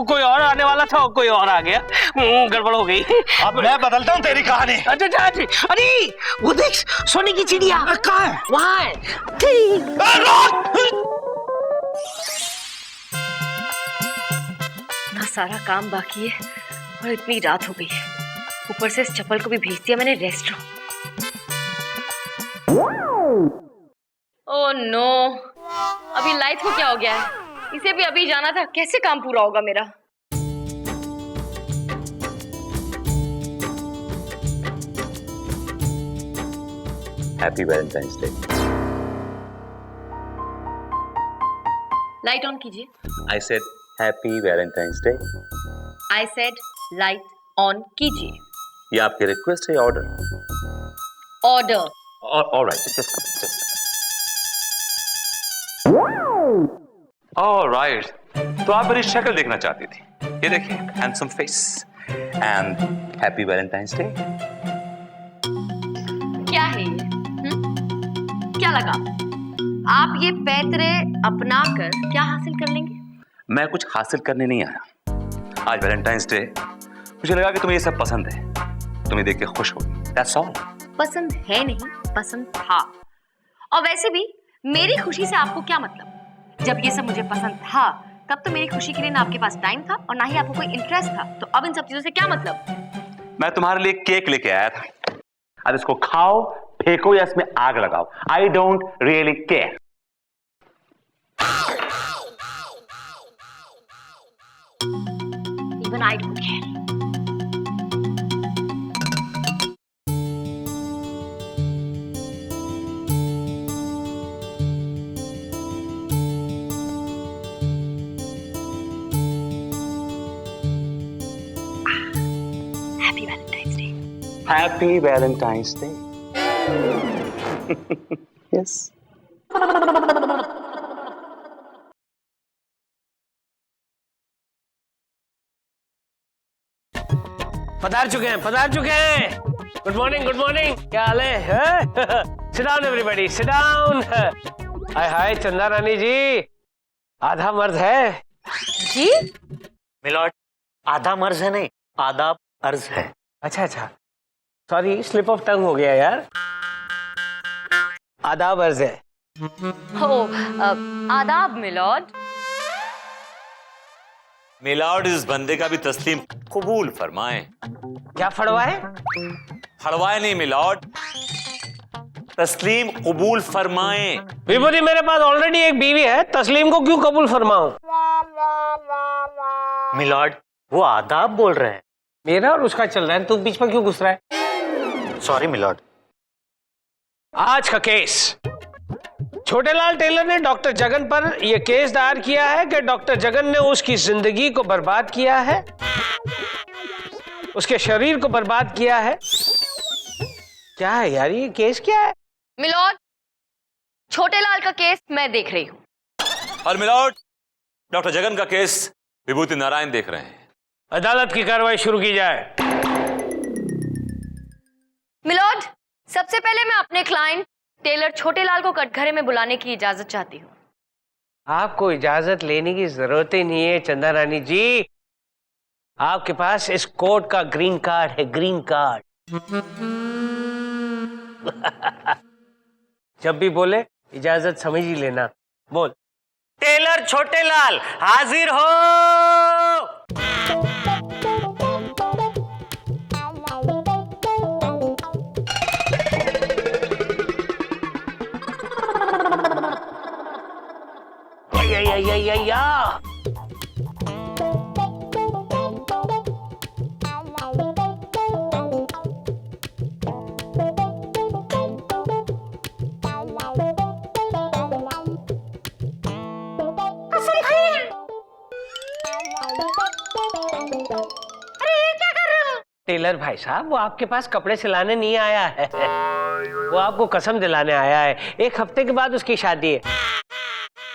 कोई और आने वाला था और कोई और आ गया, गड़बड़ हो गई। अब मैं बदलता हूँ तेरी कहानी। अच्छा, अरे वो देख सोने की चिड़िया कहाँ है? वहाँ है। इतना सारा काम बाकी है और इतनी रात हो गई है, ऊपर से इस चप्पल को भी भेज दिया मैंने रेस्टोरेंट। ओह नो, अभी लाइट को क्या हो गया है? इसे भी अभी जाना था, कैसे काम पूरा होगा मेरा? Happy Valentine's Day. Light on कीजिए। I said happy Valentine's Day. I said light on कीजिए। ये आपकी रिक्वेस्ट है, ऑर्डर? ऑर्डर। Alright, alright. तो आप मेरी शक्ल देखना चाहती थी, ये देखिए, handsome face and happy Valentine's day. क्या है ये? क्या लगा? आप ये पैतरे अपना कर क्या हासिल कर लेंगे? मैं कुछ हासिल करने नहीं आया। आज वैलेंटाइंस डे, मुझे लगा कि तुम्हें ये सब पसंद है, तुम्हें देख के खुश होगी। That's all. पसंद है नहीं, पसंद था। और वैसे भी मेरी खुशी से आपको क्या मतलब? जब ये सब मुझे पसंद था तब तो मेरी खुशी के लिए ना आपके पास टाइम था और ना ही आपको कोई इंटरेस्ट था, तो अब इन सब चीजों से क्या मतलब? मैं तुम्हारे लिए केक लेके आया था, अब इसको खाओ, फेंको या इसमें आग लगाओ, I don't really care. Even I don't care. Happy Valentine's Day. Happy Valentine's Day. Yes. पधार चुके हैं। गुड मॉर्निंग, क्या हाल है? Sit down everybody, sit down. Hi Chanda Rani जी, आधा मर्द है जी? मिलॉर्ड, आधा मर्ज है नहीं, आधा अर्ज है। अच्छा, सॉरी, स्लिप ऑफ टंग हो गया यार। आदाब अर्ज है। हो, आदाब मिलॉर्ड। मिलॉर्ड, इस बंदे का भी तस्लीम कबूल फरमाएं। क्या फड़वाए? फड़वाए नहीं मिलॉर्ड, तस्लीम कबूल फरमाएं। विभूति, मेरे पास ऑलरेडी एक बीवी है, तस्लीम को क्यों कबूल फरमाऊं? मिलॉर्ड, वो आदाब बोल रहे हैं। मेरा और उसका चल रहा है, तू बीच में क्यों घुस रहा है? Sorry milord. आज का केस, छोटेलाल टेलर ने डॉक्टर जगन पर यह केस दायर किया है कि डॉक्टर जगन ने उसकी जिंदगी को बर्बाद किया है, उसके शरीर को बर्बाद किया है। क्या है यार, ये केस क्या है? मिलॉर्ड, छोटेलाल का केस मैं देख रही हूँ। और मिलॉर्ड, डॉक्टर जगन का केस विभूति नारायण देख रहे हैं। अदालत की कार्रवाई शुरू की जाए। मिलॉर्ड, सबसे पहले मैं अपने क्लाइंट टेलर छोटेलाल को कटघरे में बुलाने की इजाजत चाहती हूँ। आपको इजाजत लेने की जरूरत ही नहीं है चंदा रानी जी, आपके पास इस कोर्ट का ग्रीन कार्ड है, ग्रीन कार्ड। जब भी बोले इजाजत समझ ही लेना। बोल। टेलर छोटेलाल हाजिर हो। या टेलर भाई साहब वो आपके पास कपड़े सिलाने नहीं आया है, वो आपको कसम दिलाने आया है। 1 हफ्ते के बाद उसकी शादी है,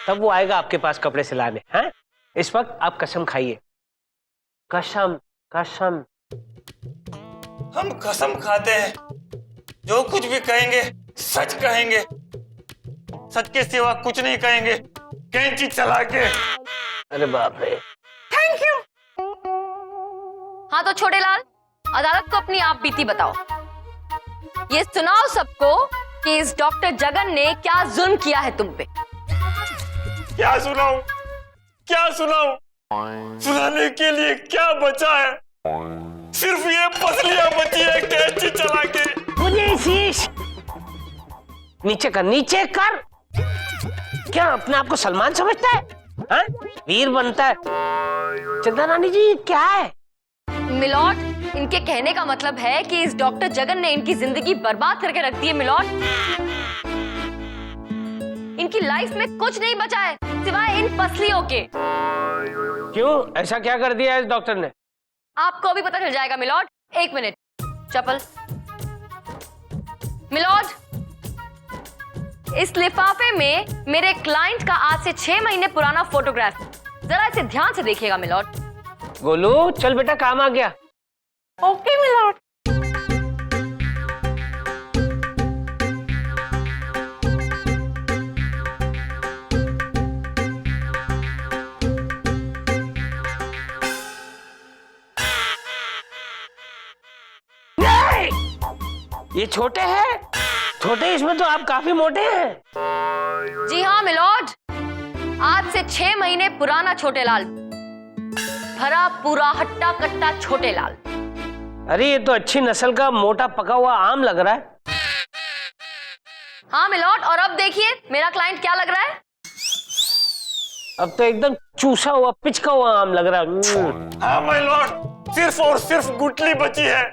तब वो आएगा आपके पास कपड़े सिलाने। हैं? इस वक्त आप कसम खाइए, कसम कसम। हम कसम खाते हैं, जो कुछ भी कहेंगे सच कहेंगे, सच के सिवा कुछ नहीं कहेंगे, कैंची चला के। अरे बाप रे। हाँ तो छोटे लाल, अदालत को अपनी आप बीती बताओ। ये सुनाओ सबको कि इस डॉक्टर जगन ने क्या जुल्म किया है तुम पे। क्या सुनाऊं, क्या सुनाऊं? सुनाने के लिए क्या बचा है? सिर्फ ये पसलियां बची है कैंची चला के। मुझे शीश नीचे कर, नीचे कर। क्या अपने आप को सलमान समझता है? हाँ? वीर बनता है। चंदा रानी जी क्या है? मिलॉर्ड, इनके कहने का मतलब है कि इस डॉक्टर जगन ने इनकी जिंदगी बर्बाद करके रख दी है मिलॉर्ड। इनकी लाइफ में कुछ नहीं बचा है सिवाय इन पसलियों के। क्यों? ऐसा क्या कर दिया है इस डॉक्टर ने? आपको भी पता चल जाएगा मिलॉर्ड। 1 मिनट। चप्पल। मिलॉर्ड, इस लिफाफे में मेरे क्लाइंट का आज से 6 महीने पुराना फोटोग्राफ, जरा इसे ध्यान से देखिएगा मिलॉर्ड। गोलू चल बेटा, काम आ गया। Okay milord. ये छोटे हैं, छोटे, इसमें तो आप काफी मोटे हैं। जी हाँ मिलॉर्ड, आज से 6 महीने पुराना छोटे लाल, भरा पूरा हट्टा कट्टा छोटे लाल। अरे ये तो अच्छी नस्ल का मोटा पका हुआ आम लग रहा है। हाँ मिलॉर्ड, और अब देखिए मेरा क्लाइंट क्या लग रहा है। अब तो एकदम चूसा हुआ पिचका हुआ आम लग रहा है। हाँ माय लॉर्ड, सिर्फ और सिर्फ गुठली बची है।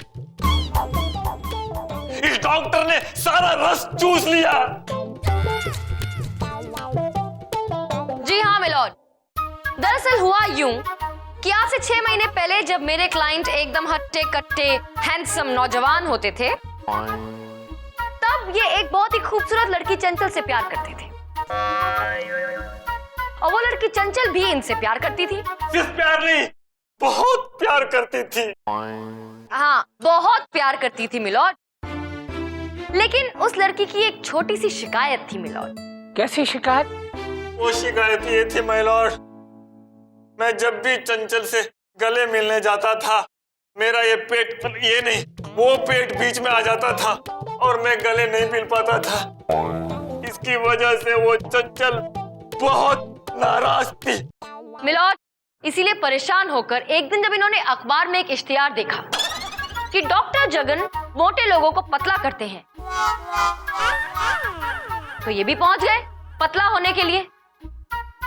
इस डॉक्टर ने सारा रस चूस लिया। जी हाँ मिलॉर्ड, दरअसल हुआ यूं कि आज से 6 महीने पहले जब मेरे क्लाइंट एकदम हट्टे कट्टे हैंडसम नौजवान होते थे, तब ये एक बहुत ही खूबसूरत लड़की चंचल से प्यार करते थे, और वो लड़की चंचल भी इनसे प्यार करती थी। सिर्फ प्यार नहीं, बहुत प्यार करती थी। हाँ, बहुत प्यार करती थी मिलॉर्ड। लेकिन उस लड़की की एक छोटी सी शिकायत थी मिलॉर्ड। कैसी शिकायत? वो शिकायत ये थी माय लॉर्ड, मैं जब भी चंचल से गले मिलने जाता था, मेरा ये पेट, ये नहीं वो पेट बीच में आ जाता था और मैं गले नहीं मिल पाता था। इसकी वजह से वो चंचल बहुत नाराज थी। मिलॉर्ड, इसीलिए परेशान होकर एक दिन जब इन्होंने अखबार में एक इश्तिहार देखा कि डॉक्टर जगन मोटे लोगों को पतला करते हैं, तो ये भी पहुंच गए पतला होने के लिए।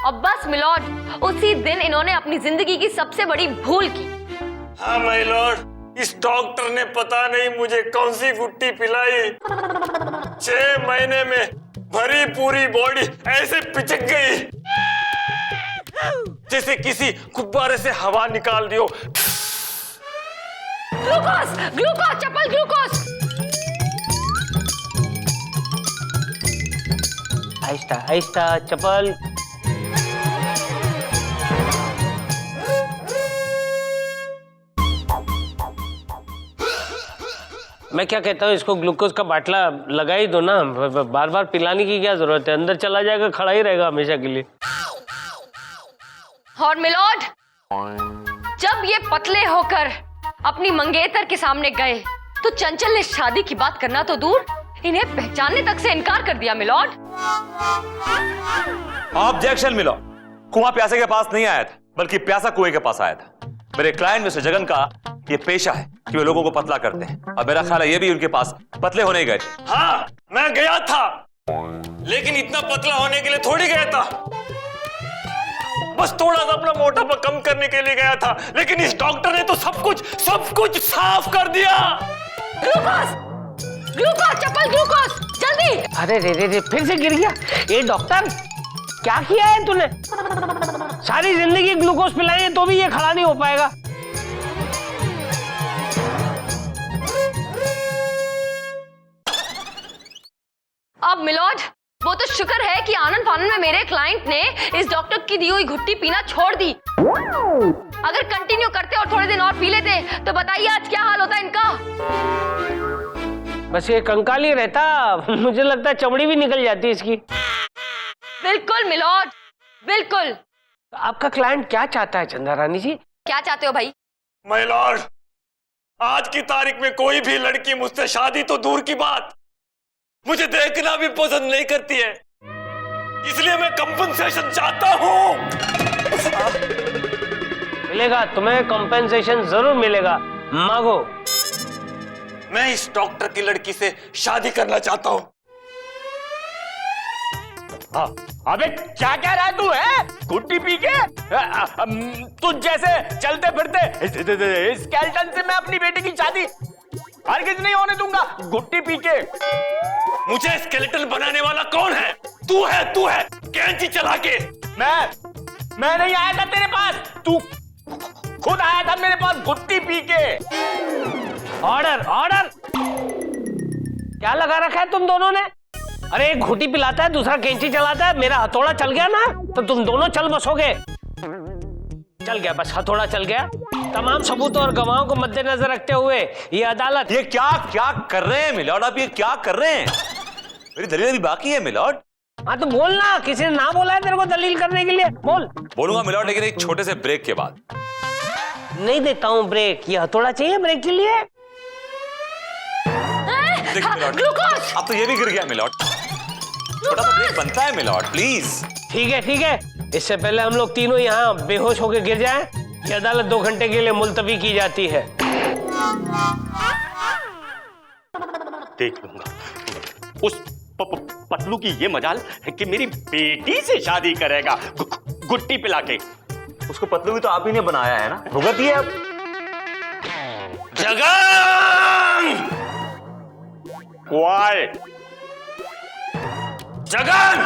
और बस मिलॉर्ड, उसी दिन इन्होंने अपनी जिंदगी की सबसे बड़ी भूल की। हाँ माय लॉर्ड, इस डॉक्टर ने पता नहीं मुझे कौन सी गुट्टी पिलाई। 6 महीने में भरी पूरी बॉडी ऐसे पिचक गई जैसे किसी गुब्बारे से हवा निकाल दियो। ग्लूकोज, ग्लूकोज, चप्पल, ग्लूकोज। आहिस्ता आहिस्ता चप्पल। मैं क्या कहता हूँ, इसको ग्लूकोज का बाटला लगा ही दो ना, बार बार पिलाने की क्या जरूरत है, अंदर चला जाएगा, खड़ा ही रहेगा हमेशा के लिए। और मिलॉर्ड, जब ये पतले होकर अपनी मंगेतर के सामने गए तो चंचल ने शादी की बात करना तो दूर, इन्हें पहचानने तक से इनकार कर दिया मिलॉर्ड। ऑब्जेक्शन मिलॉर्ड, कुआं प्यासे के पास नहीं आया था, बल्कि प्यासा कुएं के पास आया था। मेरे क्लाइंट मिस्टर जगन का ये पेशा है कि वे लोगों को पतला करते हैं, और मेरा ख्याल है ये भी उनके पास पतले होने गए थे। हाँ, मैं गया था, लेकिन इतना पतला होने के लिए थोड़ी गया था, बस थोड़ा सा अपना मोटापा कम करने के लिए गया था। लेकिन इस डॉक्टर ने तो सब कुछ साफ कर दिया। ग्लूकोज, ग्लूकोज, चप्पल, ग्लूकोज, जल्दी। अरे रे, फिर से गिर गया। ये डॉक्टर क्या किया है तूने? सारी जिंदगी ग्लूकोज पिलाई है तो भी ये खड़ा नहीं हो पाएगा। अब मिलॉर्ड, वो तो शुक्र है कि आनंद फानन में मेरे क्लाइंट ने इस डॉक्टर की दी हुई घुट्टी पीना छोड़ दी। अगर कंटिन्यू करते और थोड़े दिन और पी लेते तो बताइए आज क्या हाल होता इनका। बस ये कंकाली रहता, मुझे लगता है चमड़ी भी निकल जाती इसकी। बिल्कुल मिलॉर्ड, बिल्कुल। आपका क्लाइंट क्या चाहता है चंदा रानी जी? क्या चाहते हो भाई? माय लॉर्ड, आज की तारीख में कोई भी लड़की मुझसे शादी तो दूर की बात, मुझे देखना भी पसंद नहीं करती है। इसलिए मैं कंपनसेशन चाहता हूं। मिलेगा तुम्हें, कंपेंसेशन जरूर मिलेगा, मांगो। मैं इस डॉक्टर की लड़की से शादी करना चाहता हूं। अबे क्या कह रहा है तू है? गुट्टी पी के तू जैसे चलते फिरते स्केलेटन से मैं अपनी बेटी की शादी हरगिज नहीं होने दूंगा, गुट्टी पी के। मुझे स्केलेटन बनाने वाला कौन है? तू है कैंची चला के। मैं नहीं आया था तेरे पास, तू खुद आया था मेरे पास गुट्टी पी के। Order order. क्या लगा रखा है तुम दोनों ने? अरे एक घुटी पिलाता है, दूसरा कैंची चलाता है। मेरा हथौड़ा चल गया ना तो तुम दोनों चल बसोगे। चल गया, बस हथौड़ा चल गया। तमाम सबूतों और गवाहों को मद्देनजर रखते हुए ये अदालत। ये क्या क्या कर रहे हैं मिलॉर्ड? आप ये क्या कर रहे हैं? मेरी दलील अभी बाकी है मिलॉर्ड। हाँ तो बोल ना, किसी ने ना बोला है तेरे को दलील करने के लिए? बोल। बोलूंगा मिलॉर्ड, लेकिन एक छोटे से ब्रेक के बाद। नहीं देता हूँ ब्रेक। ये हथौड़ा चाहिए ब्रेक के लिए? ग्लूकोज। अब तो ये भी गिर गया मिलॉर्ड। छोटा सा ब्रेक बनता है मिलॉर्ड, प्लीज। ठीक है ठीक है, इससे पहले हम लोग तीनों यहाँ बेहोश होकर गिर जाएं, ये अदालत 2 घंटे के लिए मुलतवी की जाती है। देख लूंगा उस पतलू की ये मजाल है कि मेरी बेटी से शादी करेगा गुट्टी पिला के। उसको पतलू भी तो आप ही ने बनाया है ना, भुगत ही है अब। जगन! जगन!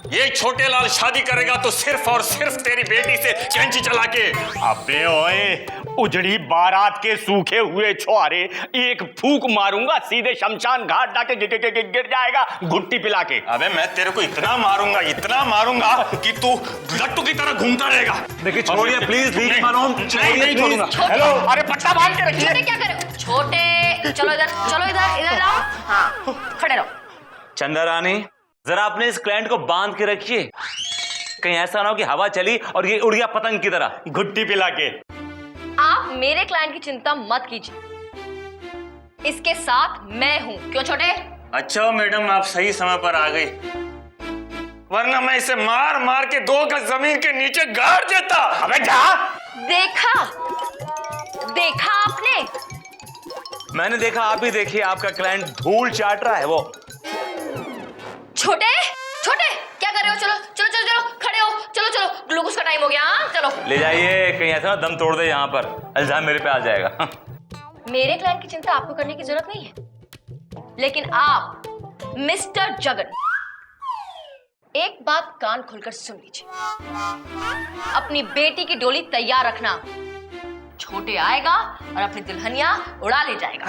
ये छोटे लाल शादी करेगा तो सिर्फ और सिर्फ तेरी बेटी से कैंची चला के। अबे ओए, उजड़ी बारात के सूखे हुए छुआरे, एक फूक मारूंगा सीधे शमशान घाट जाके गिर जाएगा गुट्टी पिला के। अबे मैं तेरे को इतना मारूंगा कि तू लट्टू की तरह घूमता रहेगा। देखिए छोड़िए प्लीज, लीव मानो, छोड़िए प्लीज। हेलो, अरे पट्टा बांध के रखिए। छोटे क्या कर रहे हो? छोटे चलो इधर आओ। हाँ खड़े रहो। चंदा रानी, जरा अपने इस क्लाइंट को बांध के रखिए, कहीं ऐसा ना हो कि हवा चली और ये उड़ गया पतंग की तरह गुट्टी पिला के। आप मेरे क्लाइंट की चिंता मत कीजिए, इसके साथ मैं हूं। क्यों छोटे? अच्छा मैडम, आप सही समय पर आ गई, वरना मैं इसे मार मार के 2 गज जमीन के नीचे गाड़ देता। अबे जा। देखा आपने? मैंने देखा, आप ही देखिए, आपका क्लाइंट धूल चाट रहा है वो। छोटे क्या कर रहे हो? चलो खड़े हो, चलो ग्लूकोज का टाइम हो गया। हाँ चलो ले जाइए, कहीं ऐसा ना दम तोड़ दे यहाँ पर, इल्जाम मेरे पे आ जाएगा। मेरे क्लाइंट की चिंता आपको करने की जरूरत नहीं है, लेकिन आप मिस्टर जगन एक बात कान खोलकर सुन लीजिए। अपनी बेटी की डोली तैयार रखना, छोटे आएगा और अपनी दुल्हनिया उड़ा ले जाएगा।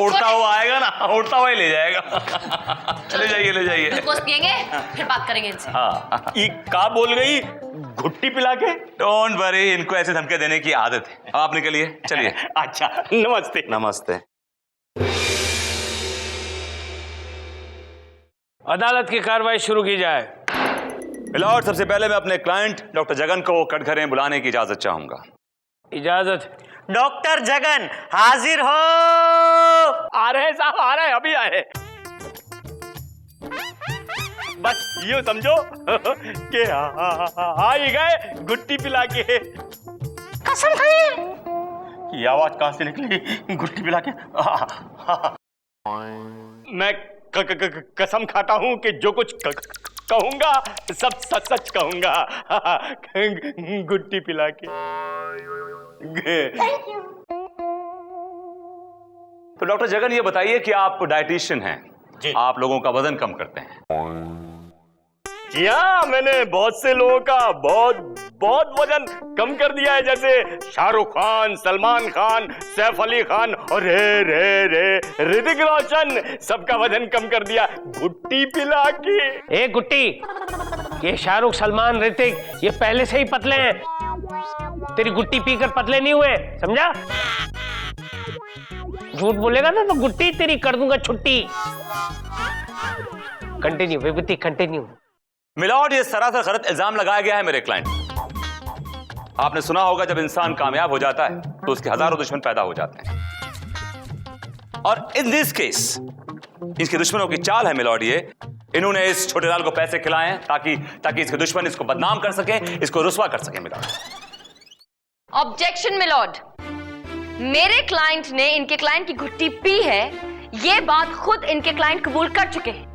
उड़ता हुआ आएगा ना, उड़ता हुआ ही ले जाएगा। ले जाइए। ग्लूकोज पिएंगे, फिर बात करेंगे इनसे। हाँ, ये का बोल गई गुट्टी पिला के? डोंट वरी, इनको ऐसे धमके देने की आदत है। आप निकलिए, चलिए। अच्छा, नमस्ते। नमस्ते। अदालत की कार्रवाई शुरू की जाए। मिलॉर्ड, सबसे पहले मैं अपने क्लाइंट डॉक्टर जगन को कटघरे बुलाने की इजाजत चाहूंगा। इजाजत। डॉक्टर जगन हाजिर हो। आ रहे साहब, आ रहे, अभी आए। बस यूं समझो कि आ ही गए गुट्टी पिला के। कसम खाइए। ये आवाज कहां से निकली? गुट्टी पिला के। मैं कसम खाता हूं कि जो कुछ कहूंगा सब सच कहूंगा। गुट्टी पिला के। तो डॉक्टर जगन, ये बताइए कि आप डाइटिशियन हैं, आप लोगों का वजन कम करते हैं। जी हाँ, मैंने बहुत से लोगों का बहुत वजन कम कर दिया है, जैसे शाहरुख खान, सलमान खान, सैफ अली खान और रे ऋतिक रोशन, सबका वजन कम कर दिया गुट्टी पिला के। ए गुट्टी, ये शाहरुख, सलमान, ऋतिक ये पहले से ही पतले हैं, तेरी गुट्टी पीकर पतले नहीं हुए, समझा? झूठ बोलेगा ना तो गुट्टी तेरी कर दूंगा छुट्टी। कंटिन्यू विभूति, कंटिन्यू। मिलॉर्ड, ये सरासर गलत इल्जाम लगाया गया है मेरे क्लाइंट। आपने सुना होगा जब इंसान कामयाब हो जाता है तो उसके हजारों दुश्मन पैदा हो जाते हैं, और इन दिस केस इसके दुश्मनों की चाल है मिलॉर्ड ये, इन्होंने इस छोटे लाल को पैसे खिलाए हैं ताकि इसके दुश्मन इसको बदनाम कर सके, इसको रुस्वा कर सके। मिलॉर्ड ऑब्जेक्शन मिलॉर्ड, मेरे क्लाइंट ने इनके क्लाइंट की घुट्टी पी है, ये बात खुद इनके क्लाइंट कबूल कर चुके हैं।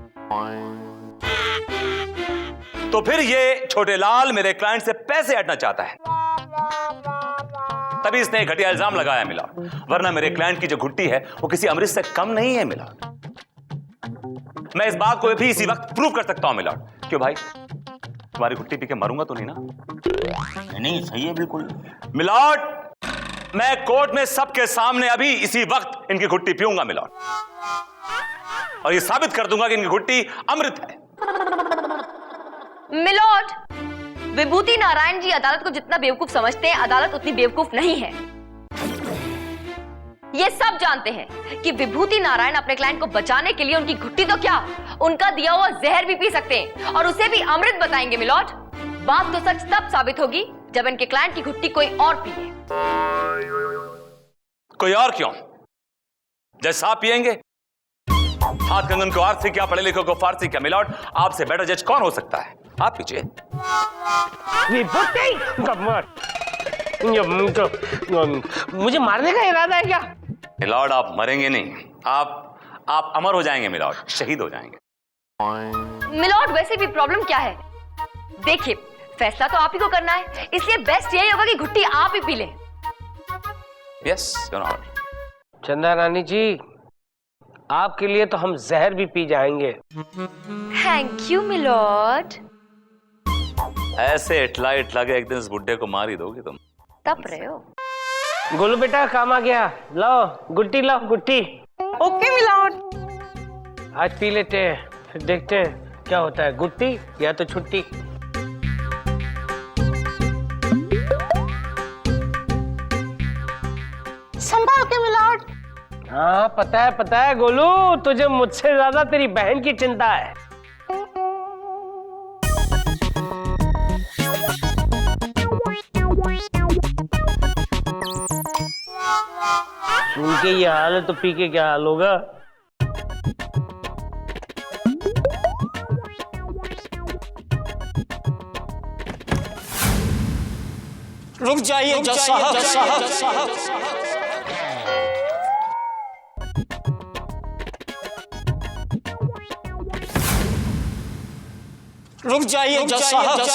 तो फिर ये छोटे लाल मेरे क्लाइंट से पैसे हटना चाहता है, तभी इसने घटिया इल्जाम लगाया मिलॉर्ड, वरना मेरे क्लाइंट की जो घुट्टी है वो किसी अमृत से कम नहीं है मिलॉर्ड। मैं इस बात को भी इसी वक्त प्रूव कर सकता हूं मिलॉर्ड। क्यों भाई, तुम्हारी घुट्टी पी के मरूंगा तो नहीं ना? नहीं, सही है बिल्कुल। मिलॉर्ड, मैं कोर्ट में सबके सामने अभी इसी वक्त इनकी घुट्टी पीऊंगा मिलॉर्ड, और ये साबित कर दूंगा कि इनकी घुट्टी अमृत है। मिलॉर्ड, विभूति नारायण जी अदालत को जितना बेवकूफ समझते हैं, अदालत उतनी बेवकूफ नहीं है। ये सब जानते हैं कि विभूति नारायण अपने क्लाइंट को बचाने के लिए उनकी घुट्टी तो क्या, उनका दिया हुआ जहर भी पी सकते हैं और उसे भी अमृत बताएंगे मिलॉर्ड। बात तो सच तब साबित होगी जब इनके क्लाइंट की घुट्टी कोई और पिए। कोई और क्यों? जज साहब पिएंगे? हाथ कंगन को आरसी क्या, पढ़े लिखे को फारसी क्या? मिलॉर्ड, आपसे बेटर जज कौन हो सकता है? आप पीछे। मुझे मारने का इरादा है क्या? मिलॉर्ड, आप मरेंगे नहीं, आप अमर हो जाएंगे मिलॉर्ड, शहीद हो जाएंगे। मिलॉर्ड, वैसे भी प्रॉब्लम क्या है? देखिए, फैसला तो आप ही को करना है, इसलिए बेस्ट यही होगा कि घुट्टी आप ही पी लें। Yes your honour. Chanda Rani जी, आपके लिए तो हम जहर भी पी जाएंगे। Thank you milord. ऐसे इटला के एक दिन इस बुड्ढे को मार ही दोगे तुम। तब रहे हो। गोलू बेटा, काम आ गया, लाओ गुट्टी, लाओ गुट्टी। Okay milord. आज पी लेते हैं, फिर देखते हैं क्या होता है, गुट्टी या तो छुट्टी। संभाल के मिलॉर्ड। हाँ पता है गोलू, तुझे मुझसे ज्यादा तेरी बहन की चिंता है। सुन के ये हाल है तो पी के क्या हाल होगा? रुक जाइए जज साहब। रुक जाइए जज साहब।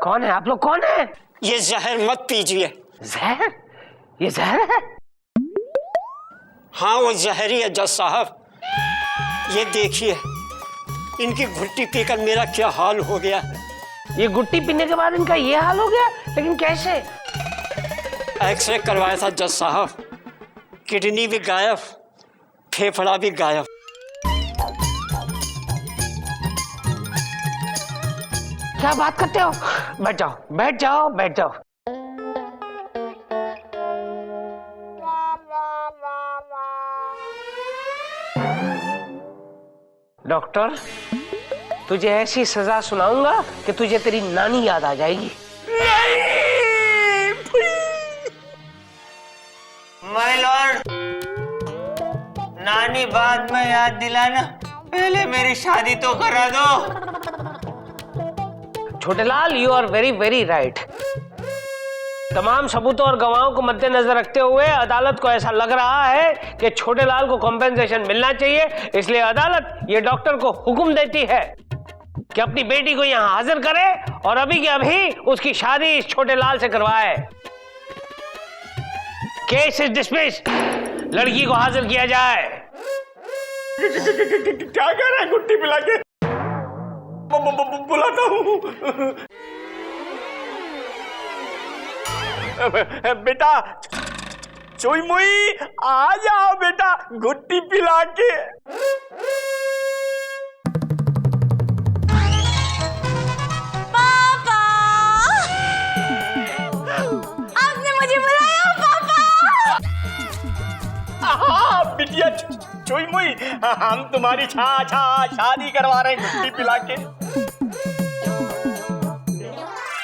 कौन है आप लोग, कौन है? ये जहर मत पीजिए। जहर? ये जहर है? हाँ, वो जहरी है जज साहब। ये देखिए, इनकी घुट्टी पीकर मेरा क्या हाल हो गया है। ये गुट्टी पीने के बाद इनका ये हाल हो गया, लेकिन कैसे? एक्सरे करवाया था जज साहब, किडनी भी गायब, फेफड़ा भी गायब। क्या बात करते हो? बैठ जाओ बैठ जाओ बैठ जाओ। डॉक्टर, तुझे ऐसी सजा सुनाऊंगा कि तुझे तेरी नानी याद आ जाएगी। माय लॉर्ड, नानी बाद में याद दिलाना, पहले मेरी शादी तो करा दो। Chhotelal, you are very very right. तमाम सबूतों और गवाहों को मद्देनजर रखते हुए अदालत को ऐसा लग रहा है कि छोटेलाल को कॉम्पेंसेशन मिलना चाहिए, इसलिए अदालत ये डॉक्टर को हुक्म देती है कि अपनी बेटी को यहाँ हाजिर करे और अभी के अभी उसकी शादी इस छोटेलाल से करवाए। Case is dismissed. लड़की को हाजिर किया जाए। क्या कह रहा है गुट्टी पिला के? बुलाता हूँ। बेटा चोई मुई, आ जाओ बेटा, गुट्टी पिला के। पापा, आपने मुझे बुलाया पापा। हाँ बिटिया चोई मुई, हम तुम्हारी शादी करवा रहे हैं गुट्टी पिला के।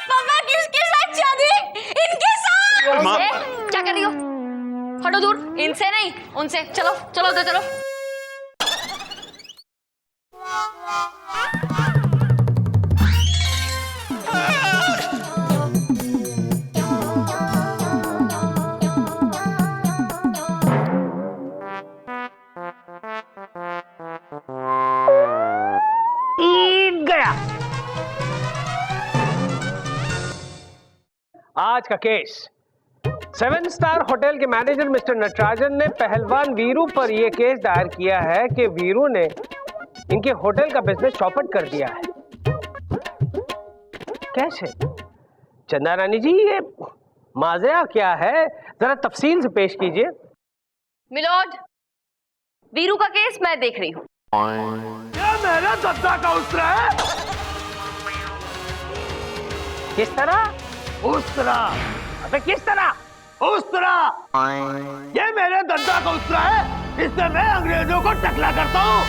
पापा किसके साथ शादी? इनके साथ। क्या कर रही हो? हटो दूर, इनसे नहीं उनसे। चलो चलो उधर चलो। गया। आज का केस 7 स्टार होटल के मैनेजर मिस्टर नटराजन ने पहलवान वीरू पर यह केस दायर किया है कि वीरू ने इनके होटल का बिजनेस चौपट कर दिया है। कैसे? चंदा रानी जी, ये माजरा क्या है, जरा तफसील से पेश कीजिए। मिलोड, वीरू का केस मैं देख रही हूँ। क्या मेरा दद्दा का उसरा है? किस तरह? उस तरह। अबे किस तरह? उस तरह। ये मेरे दद्दा का उसरा है, इससे मैं अंग्रेजों को टकला करता हूँ।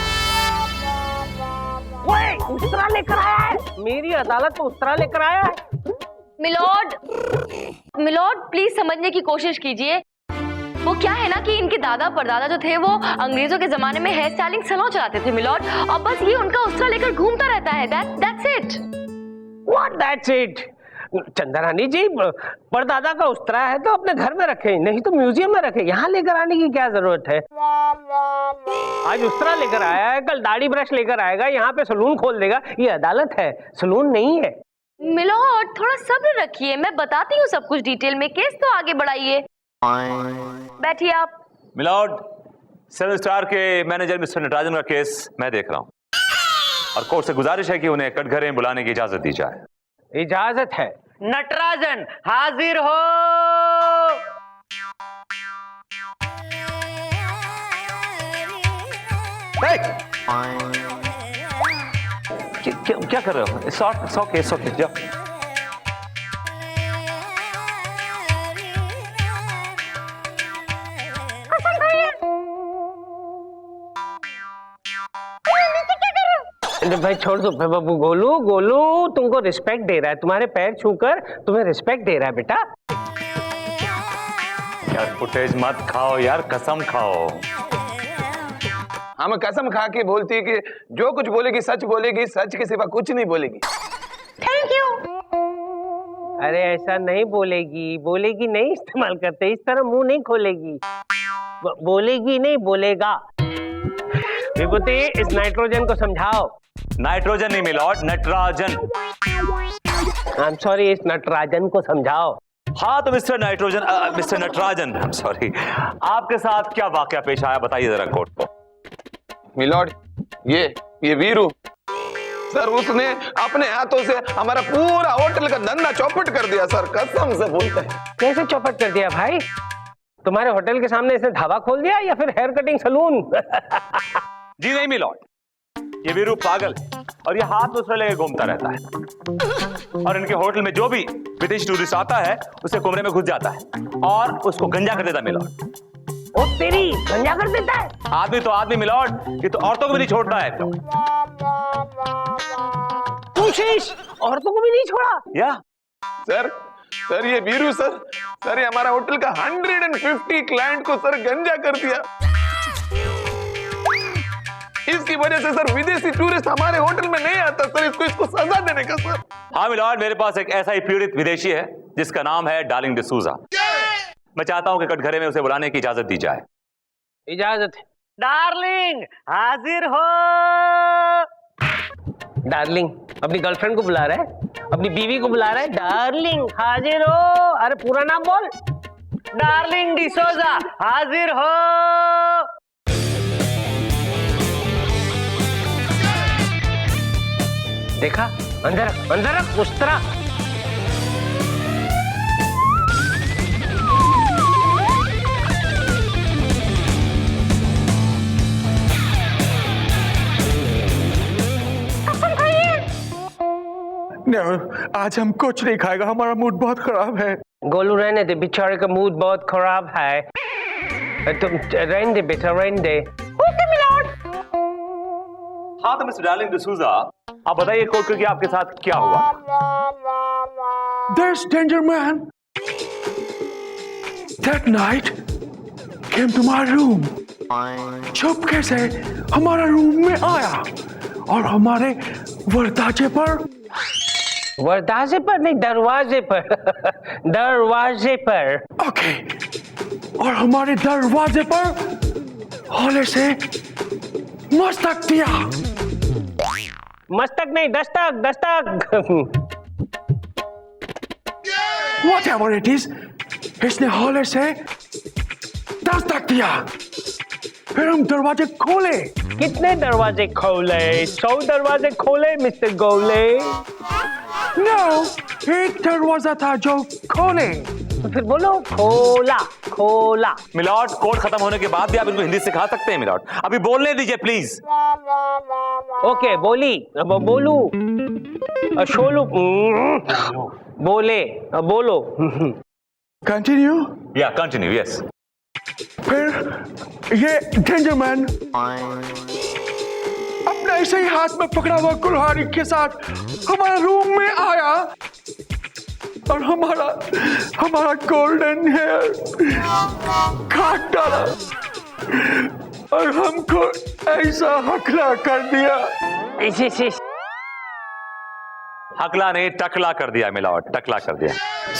ओए, उसरा लेकर आया है, मेरी अदालत में उसरा लेकर आया है। मिलोड प्लीज समझने की कोशिश कीजिए। वो क्या है ना कि इनके दादा परदादा जो थे वो अंग्रेजों के जमाने में हेयर स्टाइलिंग सैलून चलाते थे मिलोड, और बस ये उनका उसरा लेकर घूमता रहता है। That's it. What that's it? चंदा रानी जी, परदादा का उस्तरा है तो अपने घर में रखें, नहीं तो म्यूजियम में रखें। यहाँ लेकर आने की क्या जरूरत है? आज उस्तरा लेकर आया है, कल दाढ़ी ब्रश लेकर आएगा, यहाँ पे सलून खोल देगा। ये अदालत है, सलून नहीं है। मिलोड थोड़ा सब्र रखिए, मैं बताती हूँ सब कुछ डिटेल में। केस तो आगे बढ़ाइए, बैठिए आप। मिलॉर्ड, 7 स्टार के मैनेजर मिस्टर नटराजन का केस मैं देख रहा हूं और कोर्ट से गुजारिश है कि उन्हें कटघरे बुलाने की इजाजत दी जाए। इजाजत है। नटराजन हाजिर हो। क्या कर रहे हो? सौ केस जाओ। भाई छोड़ दो बाबू। गोलू तुमको रिस्पेक्ट दे रहा है, तुम्हारे पैर छूकर तुम्हें रिस्पेक्ट दे रहा है बेटा। यार फुटेज मत खाओ यार, कसम खाओ। हमें कसम खा के बोलती है कि जो कुछ बोलेगी सच बोलेगी, सच के सिवा कुछ नहीं बोलेगी। Thank you. अरे ऐसा नहीं बोलेगी नहीं इस्तेमाल करते, इस तरह मुंह नहीं खोलेगी। बोलेगी नहीं, बोलेगा। विभूति, इस नाइट्रोजन को समझाओ। नाइट्रोजन नहीं milord, Natarajan. I am sorry, इस नटराजन को समझाओ। हाँ तो mister Natarajan, I am sorry, आपके साथ क्या वाकया पेश आया बताइए जरा कोर्ट को। मिलॉर्ड, ये वीरू सर, उसने अपने हाथों से हमारा पूरा होटल का धंधा चौपट कर दिया सर, कसम से बोलते हैं। कैसे चौपट कर दिया भाई? तुम्हारे होटल के सामने इसने ढाबा खोल दिया या फिर हेयर कटिंग सलून? जी नहीं मिलॉर्ड, ये वीरू पागल है और ये हाथ में उसमें लेके घूमता रहता है और इनके होटल में जो भी विदेशी टूरिस्ट आता है उसे कमरे में घुस जाता है और उसको गंजा कर देता है मिलॉर्ड। ओ तेरी, गंजा कर देता है? आदमी तो आदमी मिलॉर्ड, ये तो औरतों को भी नहीं छोड़ता है। कोशिश औरतों को भी नहीं छोड़ा या सर ये वीरू सर ये हमारा होटल का 150 क्लाइंट को सर गंजा कर दिया। इसकी वजह से सर विदेशी टूरिस्ट हमारे होटल में नहीं आता सर, इसको सजा देने का सर। हाँ मिलॉर्ड, मेरे पास एक ऐसा ही पीड़ित विदेशी है जिसका नाम है डार्लिंग डिसूजा। मैं चाहता हूं कि कटघरे में उसे बुलाने की इजाजत दी जाए। इजाजत है। डार्लिंग हाजिर हो। डार्लिंग अपनी गर्लफ्रेंड को बुला रहा है, अपनी बीवी को बुला रहा है। डार्लिंग हाजिर हो। अरे पूरा नाम बोल। डार्लिंग डिसोजा हाजिर हो। देखा, अंदर रख उस तरह। आज हम कुछ नहीं खाएगा, हमारा मूड बहुत खराब है। गोलू रहने दे, बेचारे का मूड बहुत खराब है। तुम रहने दे बेटा, रहने दे। हाँ तो मिस्टर डार्लिंग डिसूजा, आप बताइए कोर्ट करके आपके साथ क्या हुआ? There's danger man. That night came to my room. चुपके से हमारा रूम में आया और हमारे दरवाजे पर नहीं, दरवाजे पर। दरवाजे पर। ओके, और हमारे दरवाजे पर हौले से मस्तक दिया। मस्तक नहीं, दस्तक। Whatever it is, इसने हौले से दस्तक दिया। फिर हम दरवाजे खोले। कितने दरवाजे खोले? 100 दरवाजे खोले मिस्टर गोले। No, एक दरवाजा था जो खोले। तो फिर बोलो खोला। मिलॉर्ड, कोर्ट खत्म होने के बाद भी आप इनको हिंदी सिखा सकते हैं मिलॉर्ड। अभी बोलने दीजिए प्लीज। ओके, बोलू शोलू बोलो। Continue. या कंटिन्यू, यस। फिर ये डेंजर मैन अपने ऐसे ही हाथ में पकड़ा हुआ कुल्हाड़ी के साथ हमारे रूम में आया और हमारा गोल्डन हेयर काट डाला और हमको ऐसा हकला कर दिया। हकला नहीं, टकला कर दिया मिलॉर्ड, टकला कर दिया।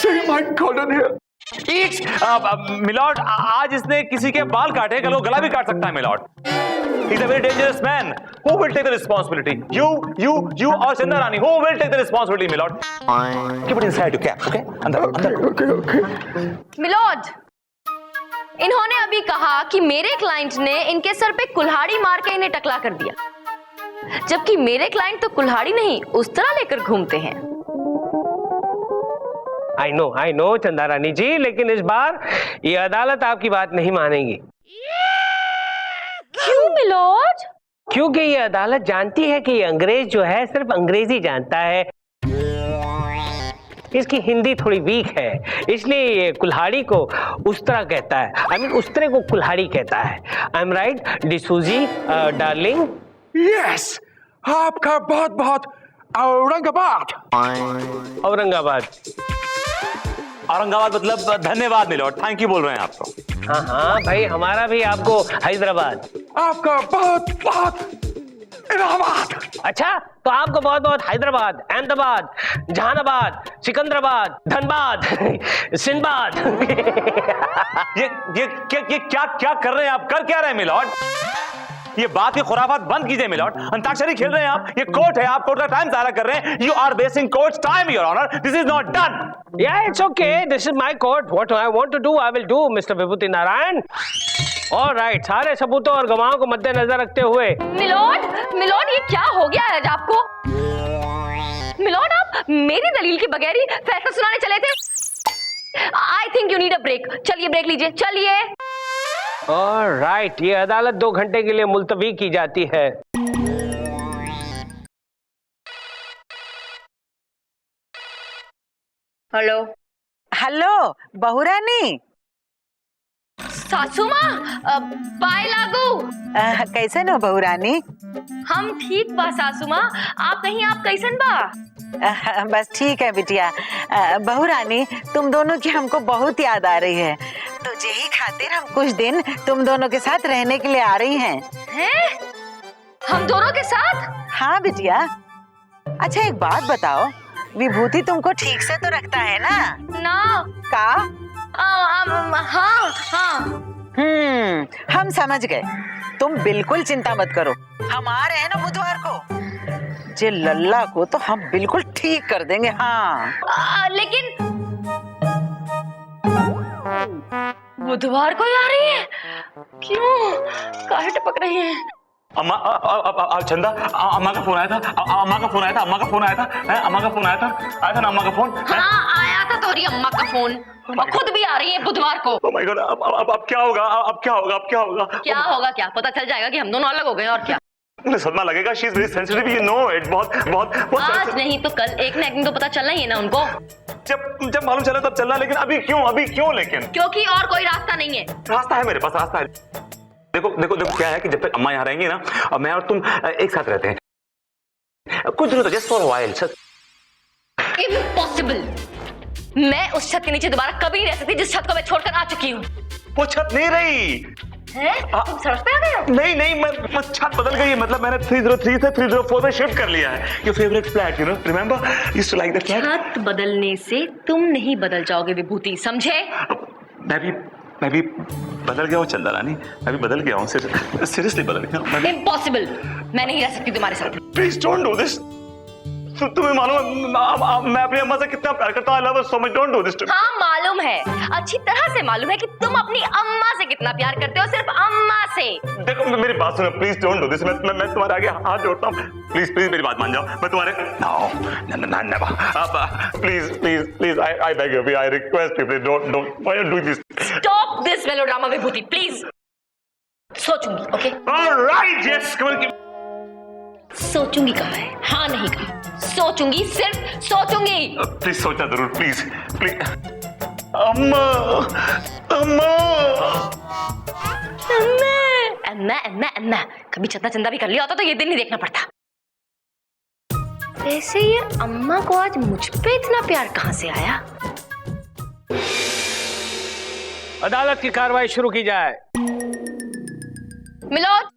See my golden hair. Milord, आज इसने किसी के बाल काटे, कल वो गला भी काट सकता है milord. He's a very dangerous man. Who will take the responsibility? You or चंदा रानी? Who will take the responsibility, milord? Keep it inside your cap, okay? अंदर। Okay. मिलॉर्ड, इन्होंने अभी कहा कि मेरे क्लाइंट ने इनके सर पे कुल्हाड़ी मार के इन्हें टकला कर दिया, जबकि मेरे क्लाइंट तो कुल्हाड़ी नहीं उस तरह लेकर घूमते हैं। आई नो चंदा रानी जी, लेकिन इस बार ये अदालत आपकी बात नहीं मानेगी। क्यों मिलॉर्ड? क्योंकि ये अदालत जानती है कि ये अंग्रेज जो है सिर्फ अंग्रेजी जानता है, इसकी हिंदी थोड़ी वीक है, इसलिए ये कुल्हाड़ी को उस तरह कहता है। आई मीन उस तरह को कुल्हाड़ी कहता है। आई एम राइट डिसूजी डार्लिंग? Yes. आपका बहुत बहुत औरंगाबाद। औरंगाबाद मतलब धन्यवाद मिलॉर्ड, थैंक यू बोल रहे हैं आपको। हाँ भाई, हमारा भी आपको हैदराबाद। आपका बहुत बहुत इलाहाबाद। अच्छा, तो आपको बहुत बहुत हैदराबाद, अहमदाबाद, जहानाबाद, सिकंदराबाद, धनबाद, सिंधबाद। ये क्या कर रहे हैं आप? कर क्या रहे हैं मिलॉर्ड? ये बात की खुराफात बंद कीजिए मिलॉर्ड। अंताक्षरी खेल रहे हैं आप। ये कोर्ट है, आप कोर्ट का टाइम ज़ाया कर रहे हैं। You are wasting court time your honour. This is not done. Yeah, it's okay. This is my court. What I want to do, I will do, Mr. Vibhuti Narayan. All right, सारे सबूतों और गवाहों को मद्देनजर रखते हुए। मिलॉर्ड, ये क्या हो गया है आपको? मिलॉर्ड, आप मेरी दलील के बगैर ही फैसला सुनाने चले थे। I think you need a break. चलिए ब्रेक लीजिए, चलिए। All right, ये अदालत 2 घंटे के लिए मुलतवी की जाती है। हेलो बहुरानी। सासू माँ, पाए लागू। कैसे हो बहुरानी? हम ठीक बा सासू माँ, आप कैसन बा? बस ठीक है बिटिया। बहुरानी, तुम दोनों की हमको बहुत याद आ रही है, तो यही खातिर हम कुछ दिन तुम दोनों के साथ रहने के लिए आ रही हैं। हैं? हम दोनों के साथ? हाँ बिटिया। अच्छा एक बात बताओ, विभूति तुमको ठीक से तो रखता है ना? ना। का? हाँ। हम समझ गए। तुम बिल्कुल चिंता मत करो, हम आ रहे हैं ना बुधवार को। जे लल्ला को तो हम बिल्कुल ठीक कर देंगे। हाँ लेकिन बुधवार को ही आ रही है? क्यों? काहे टपक रही है? अम्मा चंदा, अम्मा का फोन आया था, अम्मा का फोन आया था, अम्मा का फोन आया था, अम्मा का फोन आया था ना अम्मा का फोन। हाँ आया था तोरी अम्मा का फोन, और खुद भी आ रही है बुधवार को। Oh my God, अब क्या होगा, अब क्या होगा, अब क्या होगा? क्या होगा, क्या पता चल जाएगा कि हम दोनों अलग हो गए और क्या। मुझे सदमा लगेगा, she is very sensitive, you know it, बहुत आज नहीं तो कल एक ना एक दिन तो पता चलना ही है ना उनको। जब मालूम चला तब चलना, लेकिन अभी क्यों लेकिन? क्योंकि और कोई रास्ता नहीं है। रास्ता है मेरे पास, रास्ता है। देखो क्या है कि जब तक अम्मा यहाँ रहेंगी ना, और मैं और तुम एक साथ रहते हैं कुछ दिनों तक, जस्ट फॉर व्हाइल। इम्पॉसिबल। मैं उस छत के नीचे दोबारा कभी नहीं रह सकती जिस छत को मैं छोड़कर आ चुकी हूँ। वो छत नहीं रही है? तुम समझ पे आ गए हो? नहीं, मैं छत बदल गई है, मतलब मैंने 303 से 304 में शिफ्ट कर लिया है। Your favourite flat, you know, remember, used to like that flat. छत बदलने से तुम नहीं बदल जाओगे विभूति, समझे? मैं भी बदल गया हूँ चंदा रानी, मैं भी बदल गया हूँ, सीरियसली बदल गया हूँ। इम्पॉसिबल। मैं नहीं रह सकती तुम्हारे साथ। Please don't do this. तुम्हें मालूम है मैं अपनी अम्मा से कितना प्यार करता हूं, I love her so much, don't do this to me. हाँ मालूम है, अच्छी तरह से मालूम है कि तुम अपनी अम्मा से कितना प्यार करते हो, सिर्फ अम्मा से। देखो मेरी बात सुनो, प्लीज डोंट डू दिस। मैं तुम्हारे आगे हाथ जोड़ता हूँ, प्लीज मेरी बात मान जाओ। मैं तुम्हारे please I beg you, I request you, please don't why do this. Stop this melodrama Vibhuti, please. सोचूंगी, okay? Alright, yes, come on. सोचूंगी कहा है, हाँ नहीं कहा, सोचूंगी, सिर्फ सोचूंगी। प्लीज सोचना जरूर, प्लीज। अम्मा कभी चंदा भी कर लिया होता तो ये दिन नहीं देखना पड़ता। वैसे ये अम्मा को आज मुझ पे इतना प्यार कहां से आया? अदालत की कार्रवाई शुरू की जाए। मिलोद,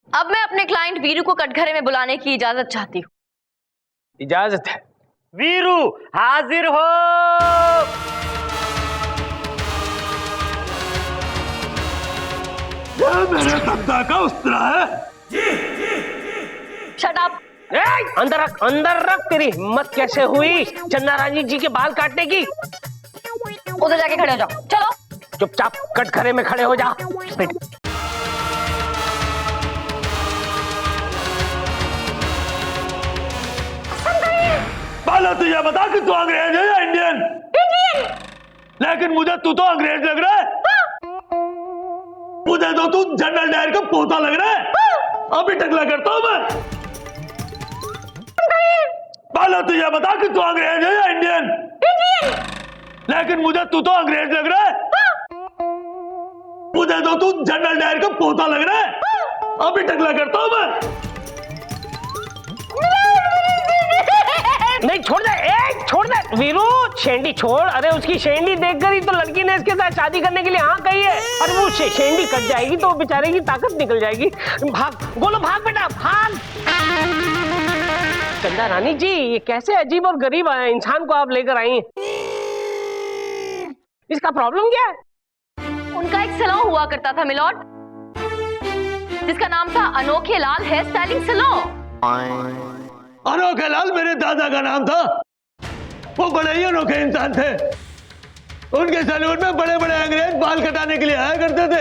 अब मैं अपने क्लाइंट वीरू को कटघरे में बुलाने की इजाजत चाहती हूँ। इजाजत है। वीरू हाजिर हो। मेरे चंदा का उस्तरा है। Shut up. अंदर रख। तेरी हिम्मत कैसे हुई चंदा रानी जी के बाल काटने की? उधर जाके खड़े हो जाओ, चलो। चुपचाप कटघरे में खड़े हो जा। पहले तो ये बता कि तू अंग्रेज है या इंडियन? लेकिन मुझे तू तो अंग्रेज लग रहा है। मुझे तो तू जनरल डायर का पोता लग रहा है। अभी टकला करता हूं मैं। पहले तो ये बता कि तू अंग्रेज है या इंडियन? लेकिन मुझे तू तो अंग्रेज लग रहा है। मुझे तो तू जनरल डायर का पोता लग रहा है। अभी टकला करता हूं मैं। नहीं छोड़ दे वीरू, शेंडी छोड़। अरे उसकी शेंडी देखकर ही तो लड़की ने इसके साथ शादी करने के लिए हाँ कही है। अरे वो शेंडी कट जाएगी तो बेचारे की ताकत निकल जाएगी। भाग बोलो, भाग बेटा भाग। चंदा रानी जी, ये कैसे अजीब और गरीब इंसान को आप लेकर आई हैं? इसका प्रॉब्लम क्या है? उनका एक सैलून हुआ करता था मिलोड, जिसका नाम था अनोखे लाल हेयर स्टाइलिंग सैलून। अनोखे लाल मेरे दादा का नाम था। वो बड़े ही अनोखे इंसान थे। उनके सैलून में बड़े बड़े अंग्रेज बाल कटाने के लिए आया करते थे।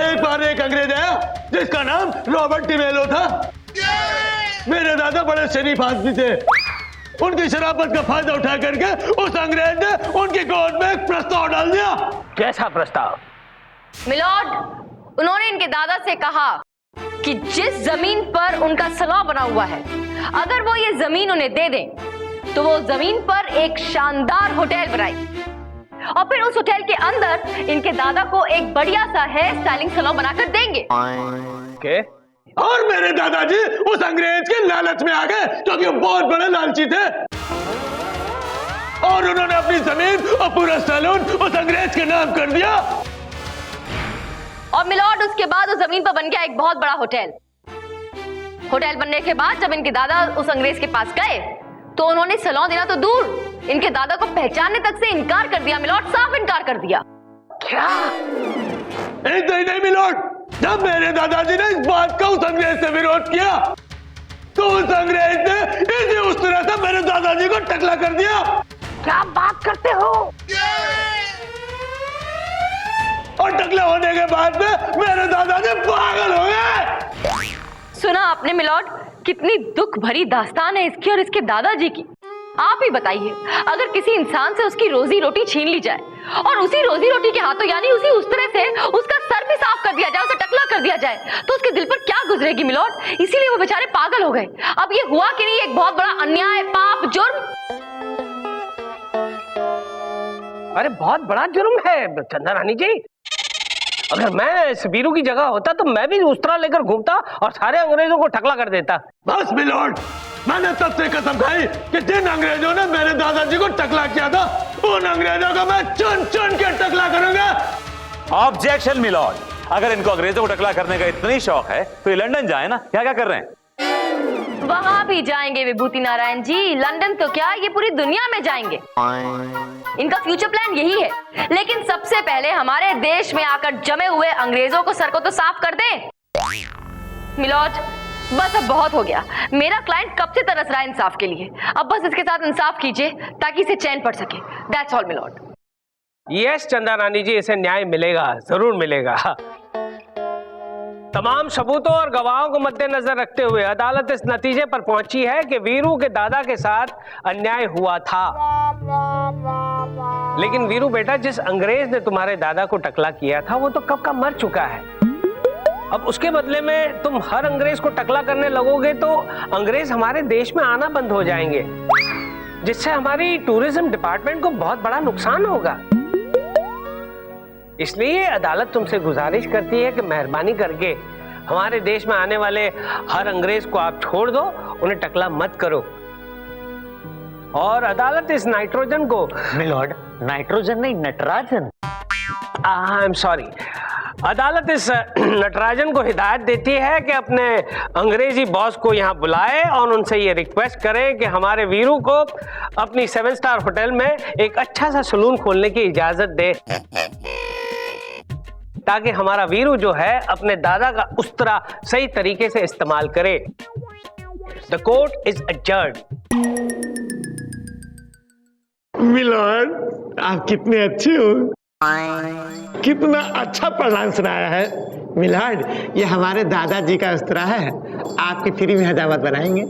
एक बार एक अंग्रेज आया जिसका नाम रॉबर्ट टिमेलो था। मेरे दादा बड़े शरीफ आदमी थे। उनकी शराफत का फायदा उठा करके उस अंग्रेज ने उनकी गोद में एक प्रस्ताव डाल दिया। कैसा प्रस्ताव? मिलोड, उन्होंने इनके दादा से कहा कि जिस जमीन पर उनका सैलून बना हुआ है, अगर वो ये जमीन उन्हें दे दें तो वो जमीन पर एक शानदार होटल बनाए और फिर उस होटल के अंदर इनके दादा को एक बढ़िया सा हेयर स्टाइलिंग सैलून बनाकर देंगे। के? और मेरे दादाजी उस अंग्रेज के लालच में आ गए क्योंकि वो बहुत बड़े लालची थे और उन्होंने अपनी जमीन और पूरा सैलून उस अंग्रेज के नाम कर दिया। और मिलोड, उसके बाद उस जमीन पर बन गया एक बहुत बड़ा होटल। होटल बनने के बाद जब इनके दादा उस अंग्रेज के पास गए तो उन्होंने सैलून देना तो दूर, इनके दादा को पहचानने तक से इनकार कर दिया मिलोड, साफ इनकार कर दिया। क्या? नहीं मिलोड, जब मेरे दादाजी ने इस बात का उस अंग्रेज से विरोध किया तो उस अंग्रेज ने इसी उस तरह से मेरे दादाजी को टकला कर दिया। क्या बात करते हो? और टकला होने सुनने के बाद में मेरे दादाजी पागल हो गए। सुना आपने मिलॉर्ड, कितनी दुख भरी दास्तान है इसकी और इसके दादाजी की। आप ही बताइए, अगर किसी इंसान से उसकी रोजी रोटी छीन ली जाए और उसी रोजी रोटी के हाथों यानी उसी उस्तरे से उसका सर भी साफ कर दिया जाए, उसे टकला कर दिया जाए, तो उसके दिल पर क्या गुजरेगी मिलॉर्ड? इसीलिए वो बेचारे पागल हो गए। अब ये हुआ कि नहीं एक बहुत बड़ा अन्याय, पाप, जुर्म? अरे बहुत बड़ा जुर्म है चंदा रानी जी। अगर मैं इस वीरू की जगह होता तो मैं भी उस्तरा लेकर घूमता और सारे अंग्रेजों को टकला कर देता। बस मिलोड, मैंने तब से कसम खाई कि जिन अंग्रेजों ने मेरे दादाजी को टकला किया था उन अंग्रेजों को मैं चुन चुन के टकला करूंगा। ऑब्जेक्शन मिलॉर्ड, अगर इनको अंग्रेजों को टकला करने का इतना ही शौक है तो ये लंदन जाए ना। क्या क्या कर रहे हैं? वहां भी जाएंगे विभूति नारायण जी, लंदन तो क्या ये पूरी दुनिया में जाएंगे। इनका फ्यूचर प्लान यही है, लेकिन सबसे पहले हमारे देश में आकर जमे हुए अंग्रेजों को सर को तो साफ कर दें। मिलॉर्ड बस अब बहुत हो गया, मेरा क्लाइंट कब से तरस रहा है इंसाफ के लिए। अब बस इसके साथ इंसाफ कीजिए ताकि इसे चैन पड़ सके। That's all milord. यस चंदा रानी जी, इसे न्याय मिलेगा, जरूर मिलेगा। तमाम सबूतों और गवाहों को मद्देनजर रखते हुए अदालत इस नतीजे पर पहुंची है कि वीरू के दादा के साथ अन्याय हुआ था। लेकिन वीरू बेटा, जिस अंग्रेज ने तुम्हारे दादा को टकला किया था वो तो कब का मर चुका है। अब उसके बदले में तुम हर अंग्रेज को टकला करने लगोगे तो अंग्रेज हमारे देश में आना बंद हो जाएंगे, जिससे हमारी टूरिज्म डिपार्टमेंट को बहुत बड़ा नुकसान होगा। इसलिए अदालत तुमसे गुजारिश करती है कि मेहरबानी करके हमारे देश में आने वाले हर अंग्रेज को आप छोड़ दो, उन्हें टकला मत करो। और अदालत इस नाइट्रोजन को, मिलॉर्ड, नाइट्रोजन नहीं, नटराजन। आई एम सॉरी, अदालत इस नटराजन को हिदायत देती है कि अपने अंग्रेजी बॉस को यहाँ बुलाए और उनसे ये रिक्वेस्ट करे कि हमारे वीरू को अपनी 7 स्टार होटल में एक अच्छा सा सलून खोलने की इजाजत दे, ताकि हमारा वीरू जो है अपने दादा का उस्तरा सही तरीके से इस्तेमाल करे। The court is adjourned. Milord, आप कितने अच्छे हो, कितना अच्छा प्रणाम सुनाया है। मिलोड, ये हमारे दादाजी का उस्तरा है, आपकी फ्री में हजामत बनाएंगे।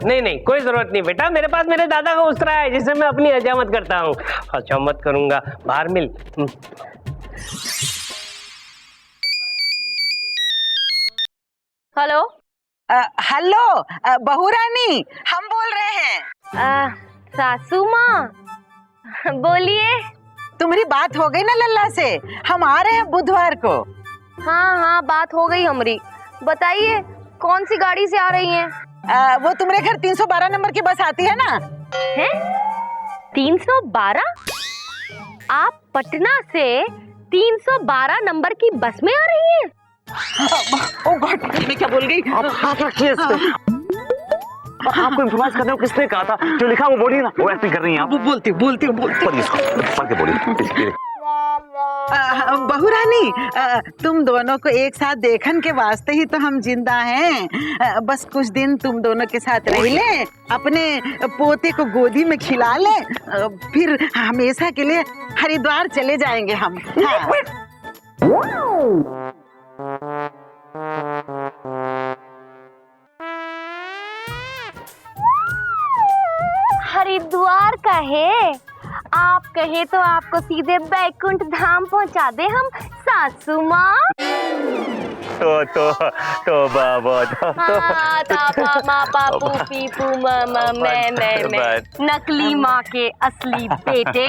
नहीं नहीं, कोई जरूरत नहीं बेटा, मेरे पास मेरे दादा का उस्तरा है जिसे मैं अपनी हजामत करता हूँ। हजामत करूंगा, बाहर मिल। हेलो हेलो बहू रानी, हम बोल रहे हैं। सासू माँ, बोलिए। तुम्हारी बात हो गई ना लल्ला से? हम आ रहे हैं बुधवार को। हाँ हाँ, बात हो गई हमारी। बताइए कौन सी गाड़ी से आ रही हैं? वो तुम्हारे घर 312 नंबर की बस आती है ना? हैं? 312? आप पटना से 312 नंबर की बस में आ रही हैं? ओ गॉड, मैं क्या बोल गई? आप हाथ रखिए इस पे। आपको इम्प्रोवाइज करने को किसने कहा था? जो लिखा वो बोलिए ना। वो एक्टिंग कर रही हैं आप। बोलती पढ़िए इसको, पढ़ के बोलिए। बहू रानी, तुम दोनों को एक साथ देखने के वास्ते ही तो हम जिंदा हैं। बस कुछ दिन तुम दोनों के साथ रह ले, अपने पोते को गोदी में खिला ले, फिर हमेशा के लिए हरिद्वार चले जाएंगे हम। हाँ। हरिद्वार का है? आप कहे तो आपको सीधे बैकुंठ धाम पहुंचा दे हम, सासू माँ। तो बाबा मैं नकली माँ के असली बेटे।